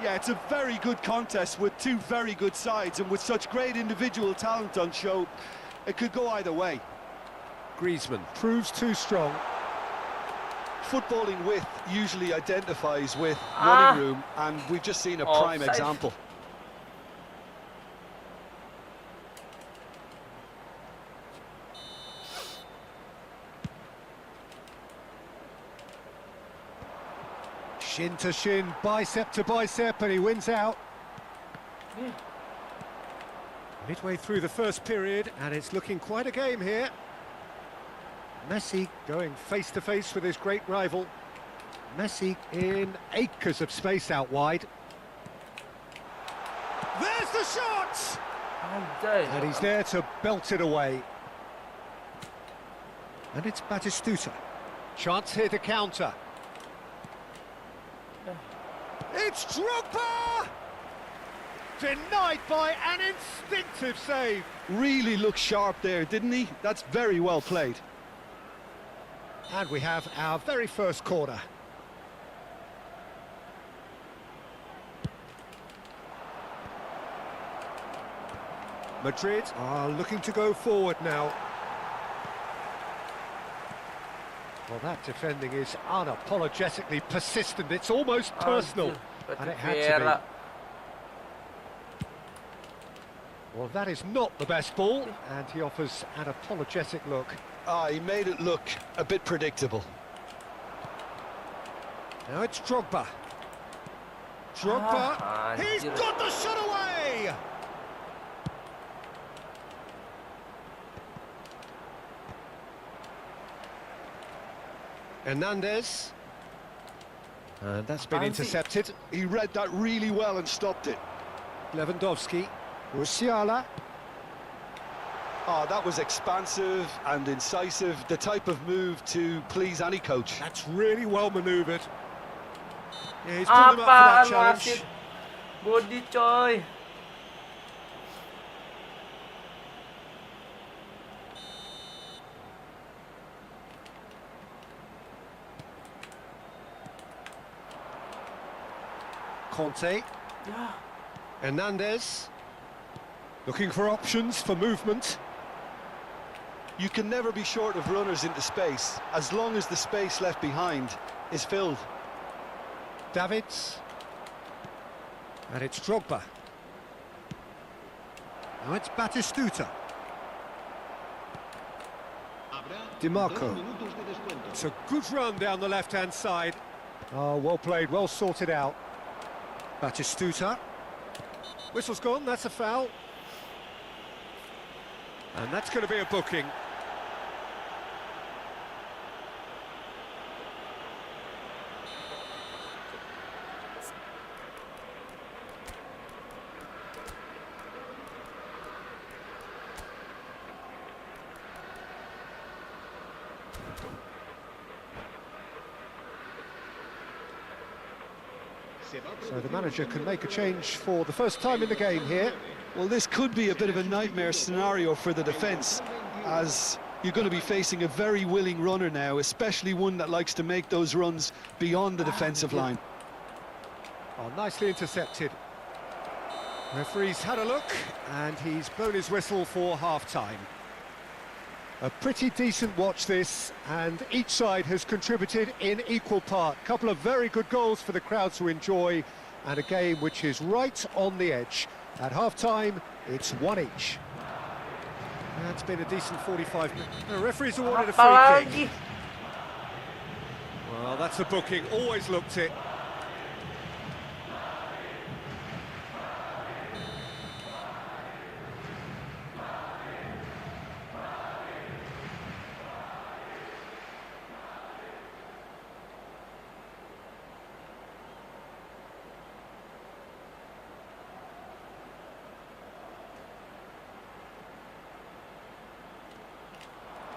Yeah, it's a very good contest with two very good sides, and with such great individual talent on show, it could go either way. Griezmann proves too strong. Footballing width usually identifies with running room, and we've just seen a prime Offside. example. Shin to shin, bicep to bicep, and he wins out. Midway through the first period, and it's looking quite a game here. Messi going face to face with his great rival. Messi in acres of space out wide. There's the shot! And he's there to belt it away. And it's Batistuta. Chance here to counter. It's Drogba! Denied by an instinctive save. Really looked sharp there, didn't he? That's very well played. And we have our very first corner. Madrid are looking to go forward now. Well, that defending is unapologetically persistent. It's almost personal, and it had to be. Well, that is not the best ball, and he offers an apologetic look. He made it look a bit predictable. Now it's Drogba. Drogba, he's got the shot away! Hernandez. And that's been intercepted. He read that really well and stopped it. Lewandowski. Musiala. Oh, that was expansive and incisive, the type of move to please any coach. That's really well manoeuvred. Yeah, he's pulled him up for that challenge. Body coy. Conte. Hernandez. Looking for options for movement. You can never be short of runners into space, as long as the space left behind is filled. Davids. And it's Drogba. Now it's Batistuta. Di Marco. It's a good run down the left-hand side. Oh, well played, well sorted out. Batistuta. Whistle's gone, that's a foul. And that's going to be a booking. So the manager can make a change for the first time in the game here. Well, this could be a bit of a nightmare scenario for the defence, as you're going to be facing a very willing runner now, especially one that likes to make those runs beyond the defensive line. Oh, nicely intercepted. Referee's had a look, and he's blown his whistle for half-time. A pretty decent watch this, and each side has contributed in equal part. Couple of very good goals for the crowd to enjoy, and a game which is right on the edge. At half-time, it's 1 each. That's been a decent 45 minutes. The referee's awarded a free kick. Well, that's a booking, always looked it.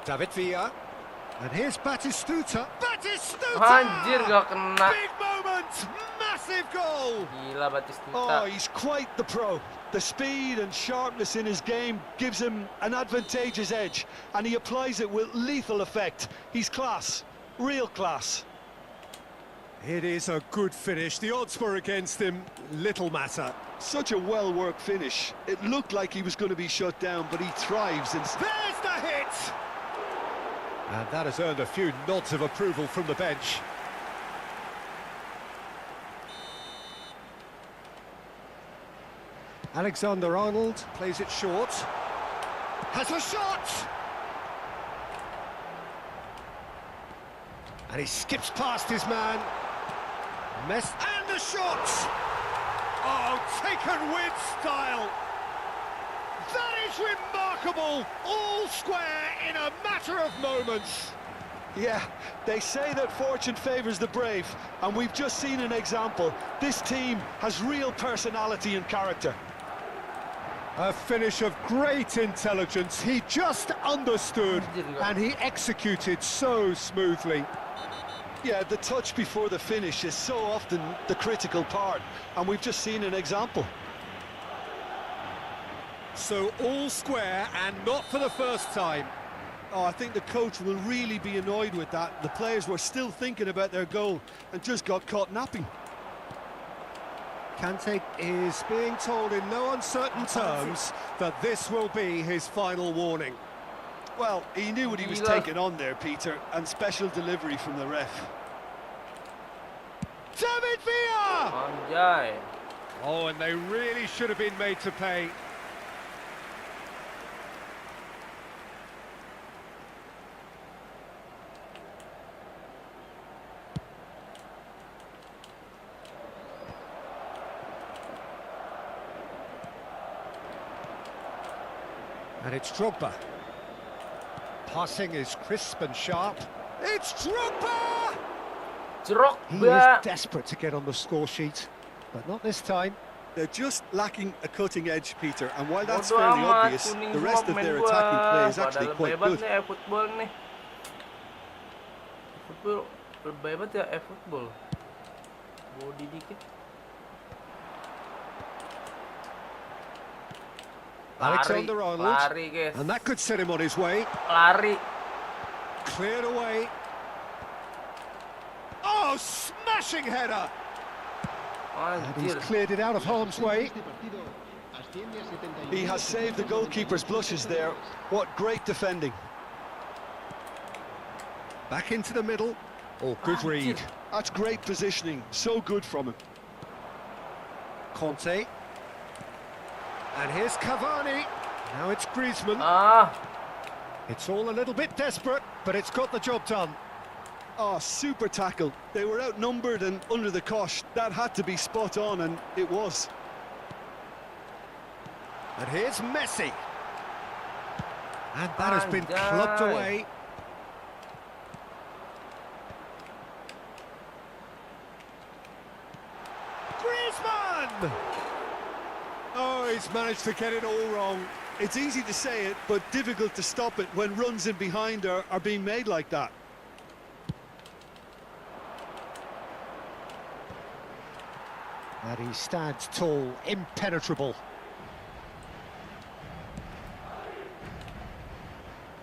David Villa, and here's Batistuta. Batistuta! Anjir, gak kena. Big moment, massive goal. Gila Batistuta. Oh, he's quite the pro. The speed and sharpness in his game gives him an advantageous edge, and he applies it with lethal effect. He's class, real class. It is a good finish. The odds were against him, little matter. Such a well-worked finish. It looked like he was going to be shut down, but he thrives. There's the hit! And that has earned a few nods of approval from the bench. Alexander-Arnold plays it short. Has a shot! And he skips past his man. And the shot! Oh, taken with style! That is remarkable! All square in a matter of moments. Yeah, they say that fortune favours the brave, and we've just seen an example. This team has real personality and character. A finish of great intelligence. He just understood, and he executed so smoothly. Yeah, the touch before the finish is so often the critical part, and we've just seen an example. So all square, and not for the first time. Oh, I think the coach will really be annoyed with that. The players were still thinking about their goal and just got caught napping. Kante is being told in no uncertain terms that this will be his final warning. Well, he knew what he was taking on there, Peter, and special delivery from the ref. David Villa! Anjay. Oh, and they really should have been made to pay. And it's Drogba. Passing is crisp and sharp. It's Drogba! He is Drogba. desperate to get on the score sheet, but not this time. They're just lacking a cutting edge, Peter, and while that's Bodo fairly amat, obvious, kuning the rest semua of their pemain attacking gua. play is actually Padahal quite hebat good. nih football nih. Football lebih hebat ya football. Body dikit. Alexander Arnold. Lari guys. And that could set him on his way. Lari. Cleared away. Oh, smashing header! And he's Anjir. cleared it out of harm's way. He has saved the goalkeeper's blushes there. What great defending. Back into the middle. Oh, good read. That's great positioning. So good from him. Conte. And here's Cavani. Now it's Griezmann. Ah. It's all a little bit desperate, but it's got the job done. Oh, super tackle. They were outnumbered and under the cosh. That had to be spot on, and it was. And here's Messi. And that has been clubbed away. Griezmann! Oh, he's managed to get it all wrong. It's easy to say it, but difficult to stop it when runs in behind are being made like that. And he stands tall, impenetrable.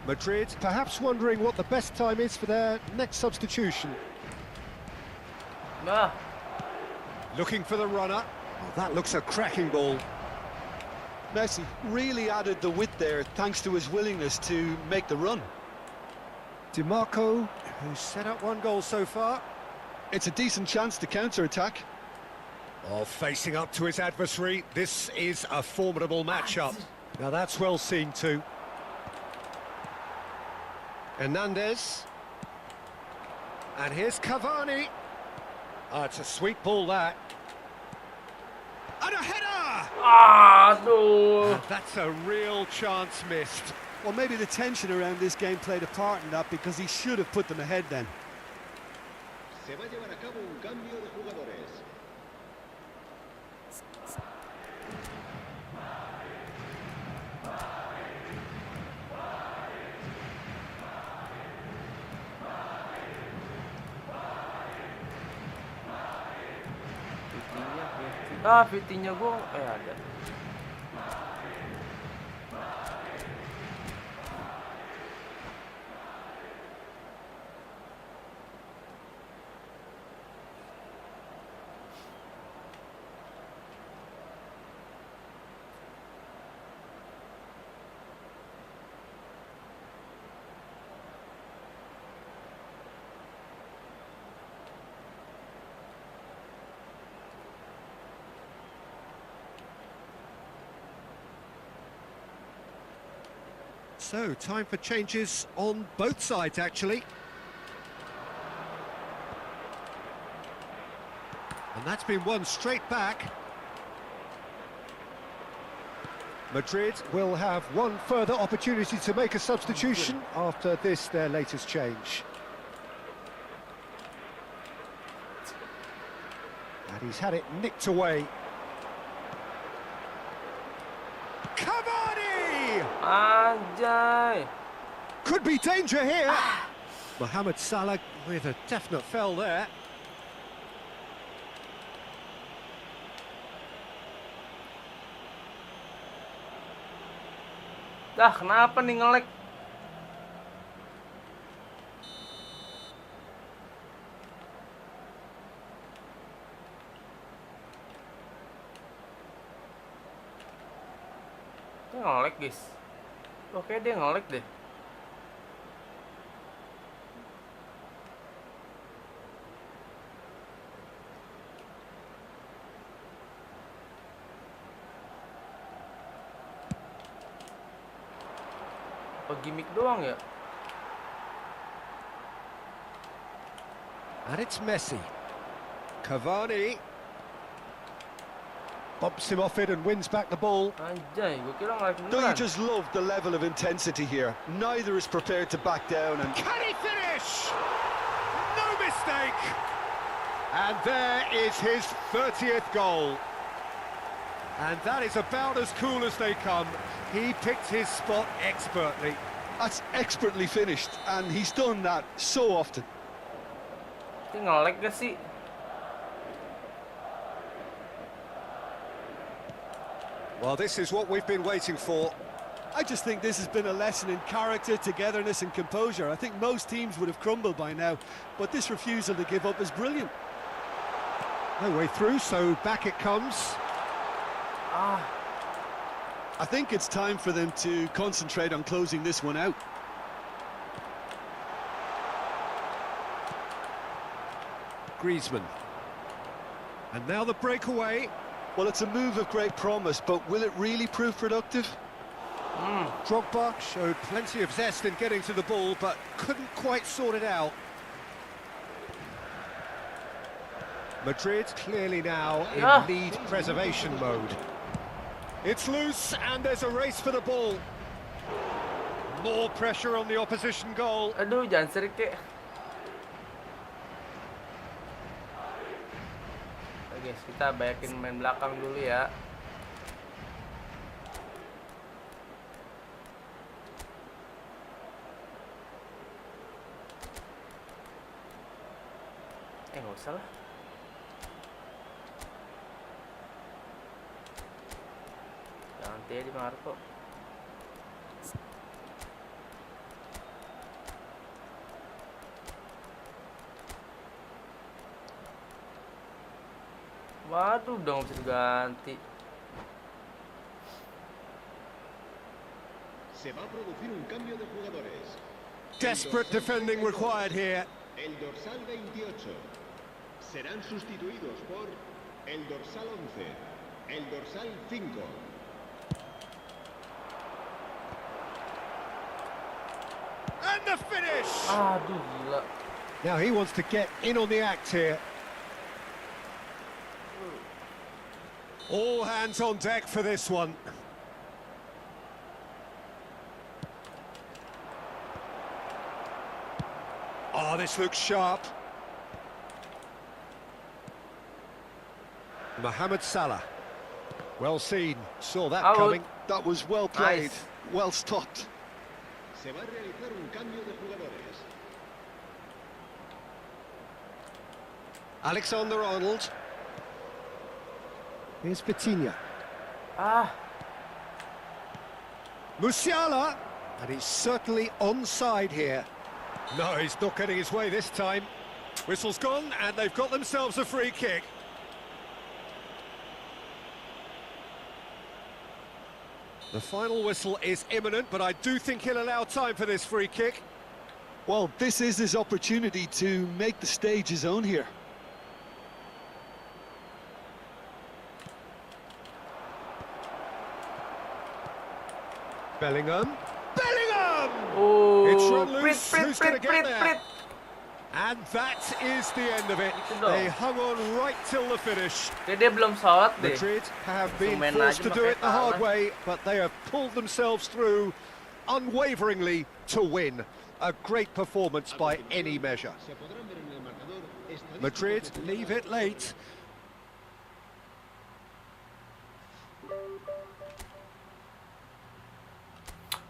Madrid perhaps wondering what the best time is for their next substitution. Nah. Looking for the runner. Oh, that looks a cracking ball. Messi really added the width there thanks to his willingness to make the run. DiMarco, who's set up one goal so far. It's a decent chance to counter-attack. Oh, facing up to his adversary, this is a formidable matchup. Now that's well seen too. Hernandez. And here's Cavani. Oh, it's a sweet ball, that. And a header! Aduh. And that's a real chance missed. Well, maybe the tension around this game played a part in that because he should have put them ahead then. Se va a llevar a cabo un cambio de jugadores. VT-nya gua ada. So, time for changes on both sides, actually. And that's been won straight back. Madrid will have one further opportunity to make a substitution after this, their latest change. And he's had it nicked away. Cavani! Anjay. Could be danger here. Mohamed Salah with a definite fell there. Dah, kenapa nih nge-lag? Nge-lag guys. Oke dia nge-lag deh. Apa gimmick doang ya? And it's Messi. Cavani bumps him off it and wins back the ball. Anjay, gue kira nge-lag Don't you beneran. just love the level of intensity here? Neither is prepared to back down, and Can he finish? No mistake. And there is his 30th goal. And that is about as cool as they come. He picked his spot expertly. that's expertly finished, and he's done that so often. Ini nge-lag gak sih? Well, this is what we've been waiting for. I just think this has been a lesson in character, togetherness and composure. I think most teams would have crumbled by now, but this refusal to give up is brilliant. No way through, so back it comes. Ah, I think it's time for them to concentrate on closing this one out. Griezmann. And now the breakaway. Well, it's a move of great promise, but will it really prove productive? Drogba showed plenty of zest in getting to the ball, but couldn't quite sort it out. Madrid clearly now in Yeah. lead preservation mode. It's loose, and there's a race for the ball. More pressure on the opposition goal. aduh jangan serik kek. Oke, guys, kita bayakin main belakang dulu ya. Nggak usah lah. Jangan di Marco. Waduh, udah nggak bisa diganti. Se va a producir un cambio de jugadores. Desperate defending required here. El dorsal 28. Serán sustituidos por el dorsal 11. El dorsal 5. And the finish! Aduh, gila. Now he wants to get in on the act here. All hands on deck for this one. Oh, this looks sharp. Mohamed Salah. Well seen. Saw that Out. coming. That was well played, Nice. well stopped. Se va a realizar un cambio de jugadores. Alexander-Arnold. Here's Vitinha. Ah, Musiala. And he's certainly onside here. No, he's not getting his way this time. Whistle's gone, and they've got themselves a free kick. The final whistle is imminent, but I do think he'll allow time for this free kick. Well, this is his opportunity to make the stage his own here. Bellingham. Bellingham! oh, It's run prit, loose. prit, Who's gonna prit, get prit, there? prit. And that is the end of it. Itu dong. They hung on right till the finish. Kayak dia belum sholat deh. Madrid have been main forced aja to do pakai it the hard tangan. way, but they have pulled themselves through unwaveringly to win. A great performance by any measure. Se podrán ver en el marcador estadísticos Madrid de- leave it late.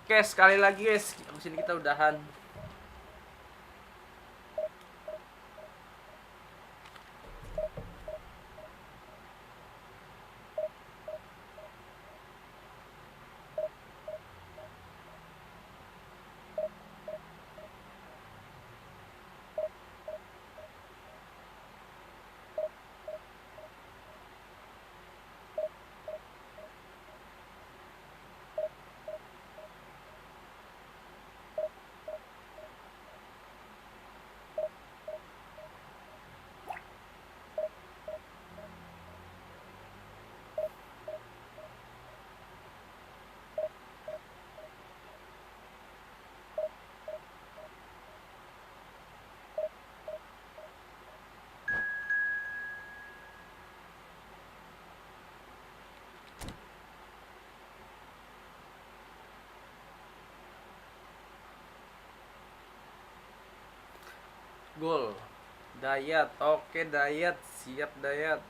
Oke, sekali lagi guys, abis ini kita udahan. Gol. Dayat. Oke, Dayat. Siap, Dayat.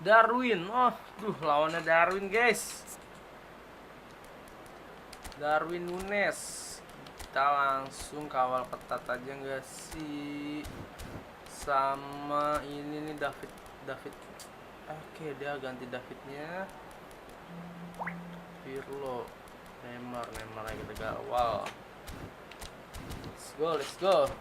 Darwin, lawannya Darwin guys. Darwin Nunes. Kita langsung kawal ketat aja nggak sih? Sama ini nih David. Oke, dia ganti Davidnya. Pirlo, Neymar lagi kita gawal. Let's go.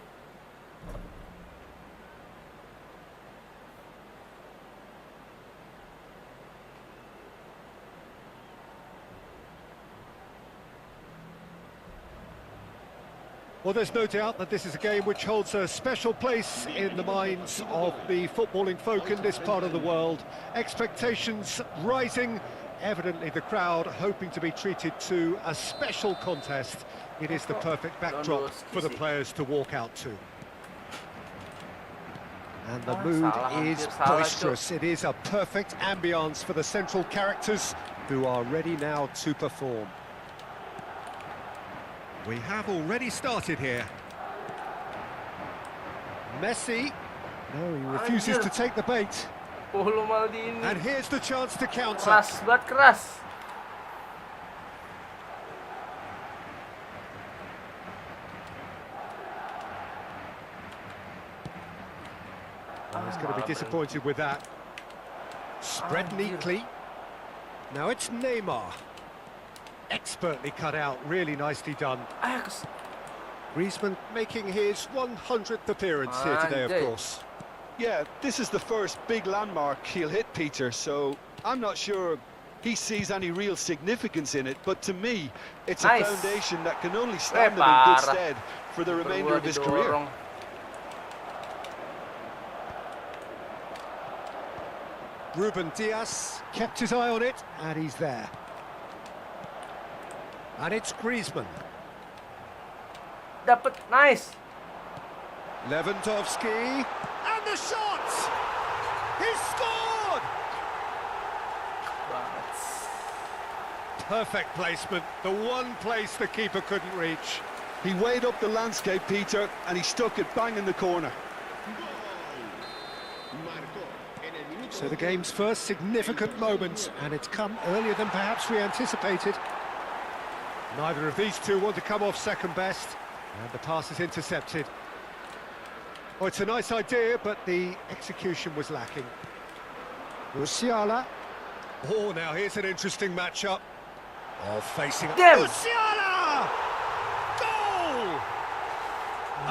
Well, there's no doubt that this is a game which holds a special place in the minds of the footballing folk in this part of the world. Expectations rising, evidently the crowd hoping to be treated to a special contest. It is the perfect backdrop for the players to walk out to. And the mood is boisterous. It is a perfect ambience for the central characters who are ready now to perform. We have already started here. Messi. No, he refuses to take the bait. And here's the chance to counter. Keras banget, keras. He's going to be disappointed with that. Spread neatly. Now it's Neymar. Expertly cut out, really nicely done. Griezmann making his 100th appearance here today, of course. Yeah, this is the first big landmark he'll hit, Peter, so I'm not sure he sees any real significance in it, but to me, it's a foundation that can only stand him in good stead for the remainder of his career. Ruben Dias kept his eye on it, and he's there. And it's Griezmann. Dapat, nice. Lewandowski, and the shot! He scored! Perfect placement, the one place the keeper couldn't reach. He weighed up the landscape, Peter, and he stuck it bang in the corner. So the game's first significant moment, and it's come earlier than perhaps we anticipated. Neither of these two want to come off second best, and the pass is intercepted. Oh, it's a nice idea, but the execution was lacking. Musiala. Oh, now here's an interesting matchup. Oh, facing up. Musiala! Goal!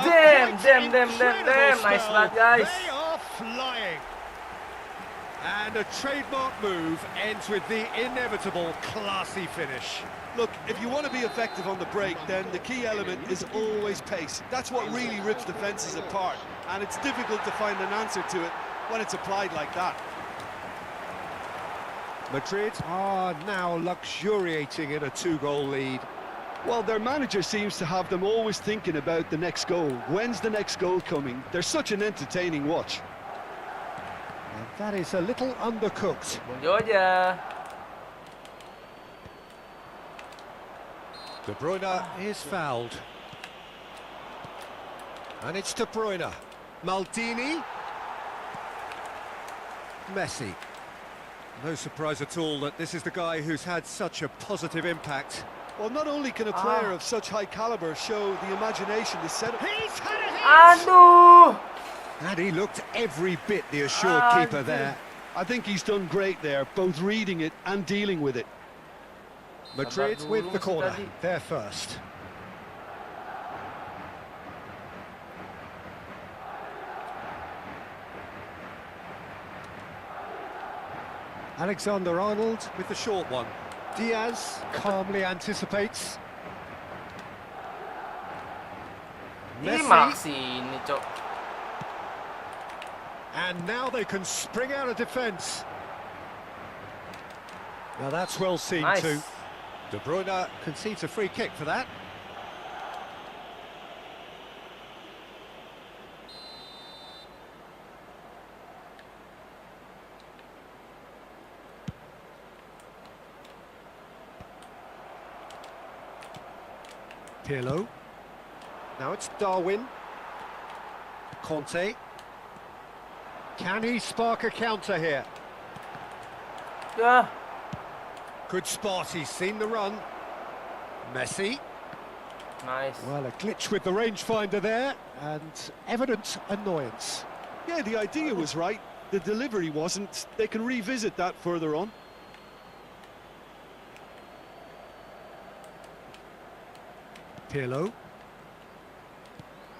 Damn. Nice one, guys. They are flying. And a trademark move ends with the inevitable classy finish. Look, if you want to be effective on the break, then the key element is always pace. That's what really rips defences apart, and it's difficult to find an answer to it when it's applied like that. Madrid are now luxuriating in a 2-goal lead. Well, their manager seems to have them always thinking about the next goal. When's the next goal coming? They're such an entertaining watch. And that is a little undercooked. De Bruyne is fouled. And it's De Bruyne. Maldini. Messi. No surprise at all that this is the guy who's had such a positive impact. Well, not only can a player of such high caliber show the imagination to set up... He's had a hit! Aduh! And he looked every bit the assured keeper there. I think he's done great there, both reading it and dealing with it. Madrid with the corner, they're first. Alexander-Arnold with the short one. Diaz calmly anticipates. Ih, Messi. malah sini, Cok. And now they can spring out of defence. Now that's well seen Nice. too. De Bruyne concedes a free kick for that. Pirlo. Now it's Darwin. Conte. Can he spark a counter here? Ya, Good spot, he's seen the run. Messi. nice. Well, a glitch with the rangefinder there, and evident annoyance. Yeah, the idea was right. The delivery wasn't. They can revisit that further on. Pirlo.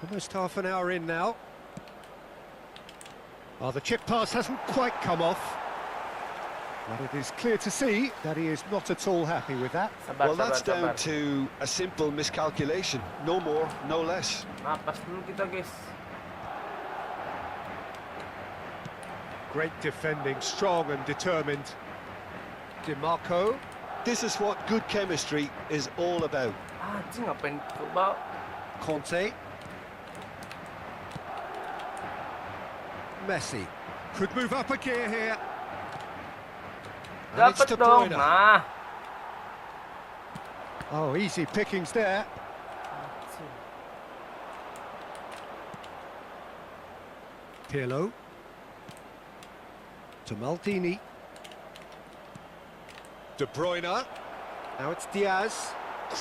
Almost half an hour in now. Oh, the chip pass hasn't quite come off. But it is clear to see that he is not at all happy with that. Sabar, Well, that's sabar, down sabar. to a simple miscalculation. No more, no less. Napas dulu kita, guys. Great defending, strong and determined. DiMarco. This is what good chemistry is all about. Anjing, ngapain coba? Conte. Messi. Could move up a gear here. And it's Dapat De dong. Bruyne. Nah. Oh, easy pickings there. Pirlo. To Maldini. De Bruyne. Now it's Diaz.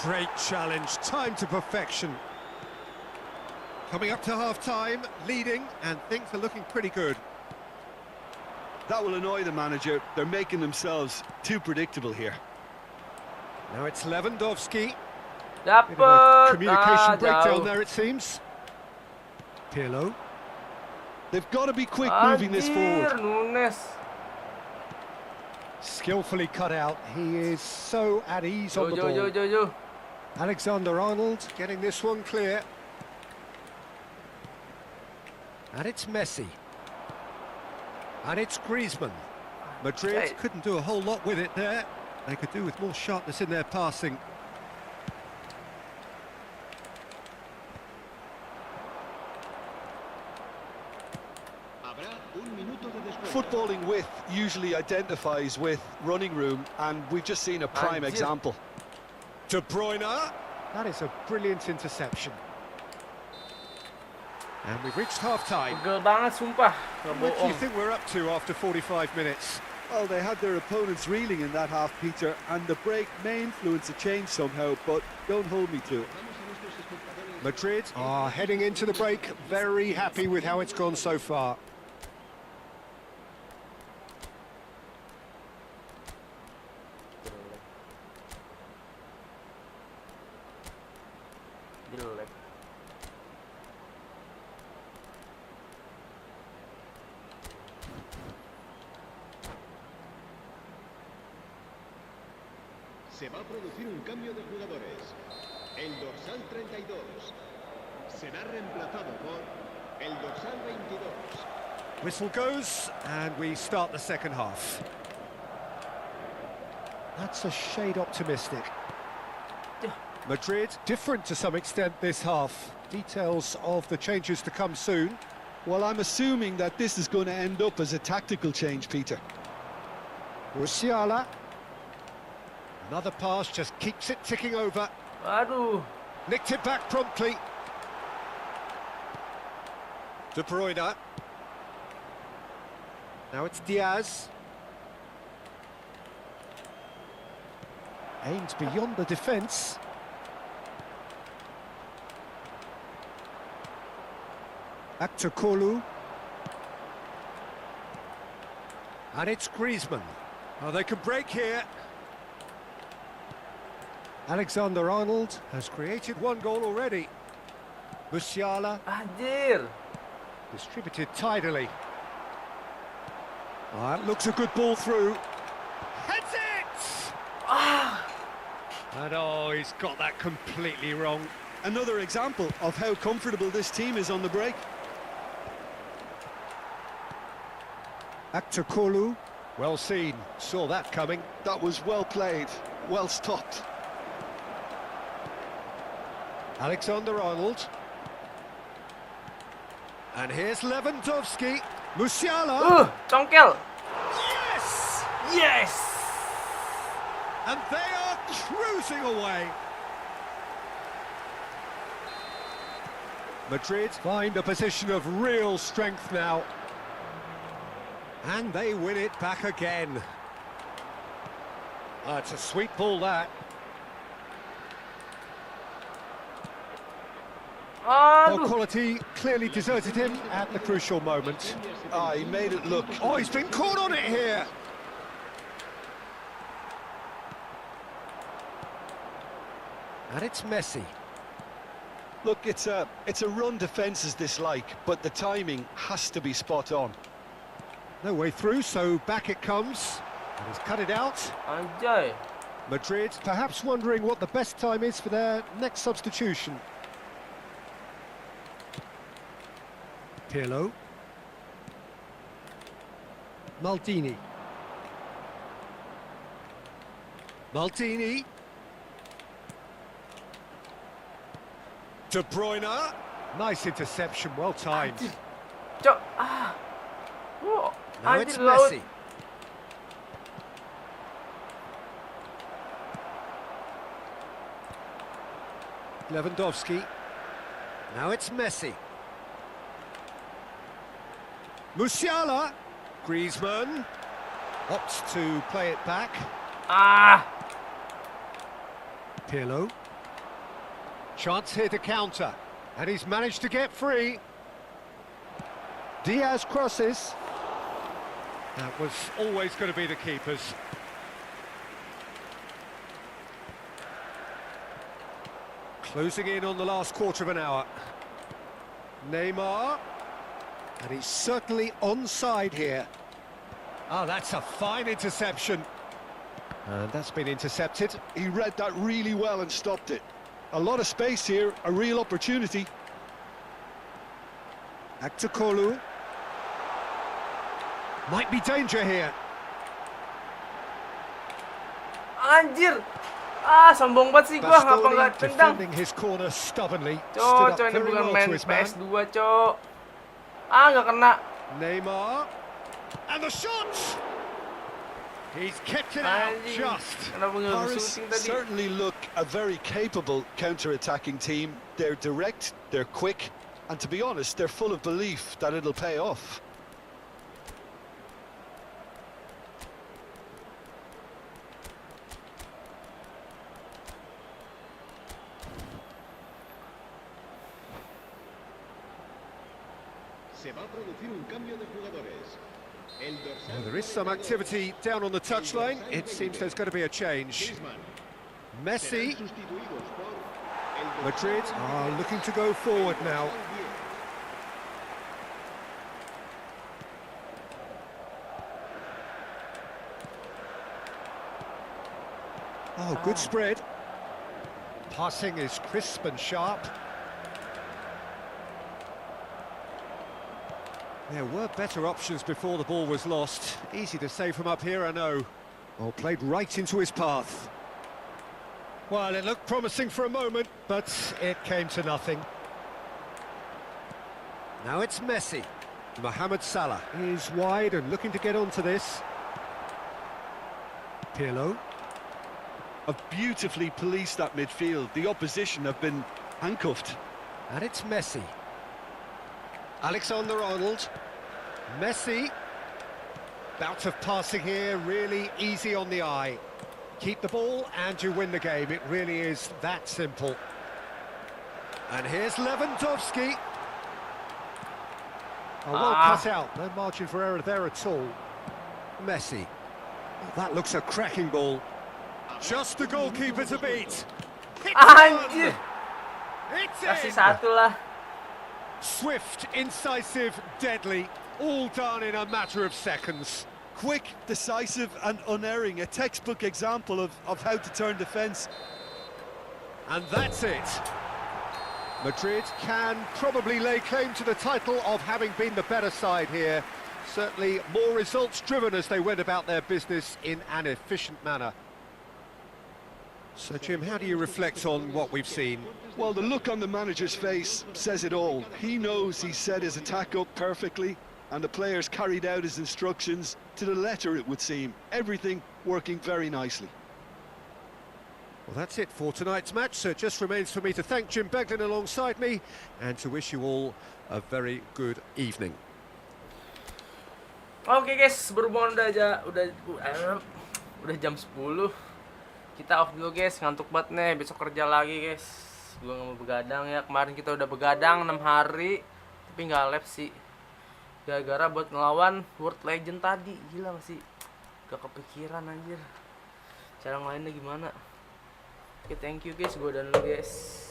Great challenge, time to perfection. Coming up to half-time, leading, and things are looking pretty good. That will annoy the manager. They're making themselves too predictable here. Now it's Lewandowski. Bit of a Dapat. communication breakdown Jauh. there, it seems. Pirlo. They've got to be quick moving this forward. Anjir, Nunes. Skillfully cut out. He is so at ease on the ball. Yo. Alexander-Arnold getting this one clear. And it's Messi. And it's Griezmann. Madrid Hey. couldn't do a whole lot with it there. They could do with more sharpness in their passing. Habrá un minuto de descuento. Footballing width usually identifies with running room, and we've just seen a prime Anjir. example. De Bruyne. That is a brilliant interception. And we've reached half-time. Pegel banget, sumpah. Nggak What do you bohong. think we're up to after 45 minutes? Well, they had their opponents reeling in that half, Peter, and the break may influence a change somehow, but don't hold me to it. Madrid are heading into the break, very happy with how it's gone so far. Jelek. Se va a producir un cambio de jugadores. El dorsal 32 será reemplazado por el dorsal 22. Whistle goes, and we start the second half. That's a shade optimistic. Madrid, different to some extent this half. Details of the changes to come soon. Well, I'm assuming that this is going to end up as a tactical change, Peter. Musiala. Another pass just keeps it ticking over. Aduh. Nicked it back promptly. De Bruyne. Now it's Diaz. Aims beyond the defence. AEROCOOL. And it's Griezmann. Oh, they can break here. Alexander-Arnold has created one goal already. Musiala Anjir. distributed tidily. Oh, that looks a good ball through. Heads it! Ah. And oh, he's got that completely wrong. Another example of how comfortable this team is on the break. AEROCOOL, well seen, saw that coming. That was well played, well stopped. Alexander-Arnold. And here's Lewandowski. Musiala. Congkel. Yes! Yes. And they are cruising away. Madrid find a position of real strength now. And they win it back again. Oh, it's a sweet ball, that. Well, quality clearly deserted him at the crucial moment. He made it look... Oh, he's been caught on it here. And it's Messi. Look, it's a run defence's dislike, but the timing has to be spot on. No way through, so back it comes. And he's cut it out. Anjay. Madrid perhaps wondering what the best time is for their next substitution. Pirlo. Maldini. Maldini. De Bruyne. Nice interception, well timed. Cok. Now it's Messi. Lewandowski. Now it's Messi. Musiala. Griezmann opts to play it back. Pirlo. Chance here to counter. And he's managed to get free. Diaz crosses. That was always going to be the keeper's. Closing in on the last quarter of an hour. Neymar. And he's certainly onside here. Oh, that's a fine interception. And that's been intercepted. He read that really well and stopped it. A lot of space here, a real opportunity. AEROCOOL. Might be danger here. Anjir. Sombong banget sih gua, ngapa nggak tendang? Defending his corner stubbornly. Cok, ini bukan main PS2, cok. Nggak kena. Neymar. And the shot! He's kept it out just. Paris certainly look a very capable counter-attacking team. They're direct, they're quick, and to be honest, they're full of belief that it'll pay off. Se va a producir un cambio de jugadores. Well, there is some activity down on the touchline. It seems there's going to be a change. Messi. Madrid are looking to go forward now. Oh, good spread. Passing is crisp and sharp. There were better options before the ball was lost. Easy to save from up here, I know. Oh, played right into his path. Well, it looked promising for a moment, but it came to nothing. Now it's Messi. Mohamed Salah is wide and looking to get onto this. Pirlo. Have beautifully policed that midfield. The opposition have been handcuffed. And it's Messi. Alexander-Arnold. Messi. Bout of passing here, really easy on the eye. Keep the ball and you win the game. It really is that simple. And here's Lewandowski. Oh, well cut out. No margin for error there at all. Messi. Oh, that looks a cracking ball. Just the goalkeeper to beat. Anjir. It's Kasih in. satu lah. Swift, incisive, deadly, all done in a matter of seconds. Quick, decisive and unerring, a textbook example of how to turn defence. And that's it. Madrid can probably lay claim to the title of having been the better side here. Certainly more results-driven as they went about their business in an efficient manner. So, Jim, how do you reflect on what we've seen? Well, the look on the manager's face says it all. He knows he set his attack up perfectly, and the players carried out his instructions to the letter, it would seem. Everything working very nicely. Well, that's it for tonight's match, so it just remains for me to thank Jim Beglin alongside me and to wish you all a very good evening. Oke guys, berhubung udah jam 10. Kita off dulu guys, ngantuk banget nih, besok kerja lagi guys. Gua nggak mau begadang ya, kemarin kita udah begadang 6 hari tapi nggak lab sih. Gara-gara buat ngelawan World Legend tadi, gila gak sih? Gak kepikiran anjir. Cara ngelainnya gimana? Oke, thank you guys, gue dan lu guys.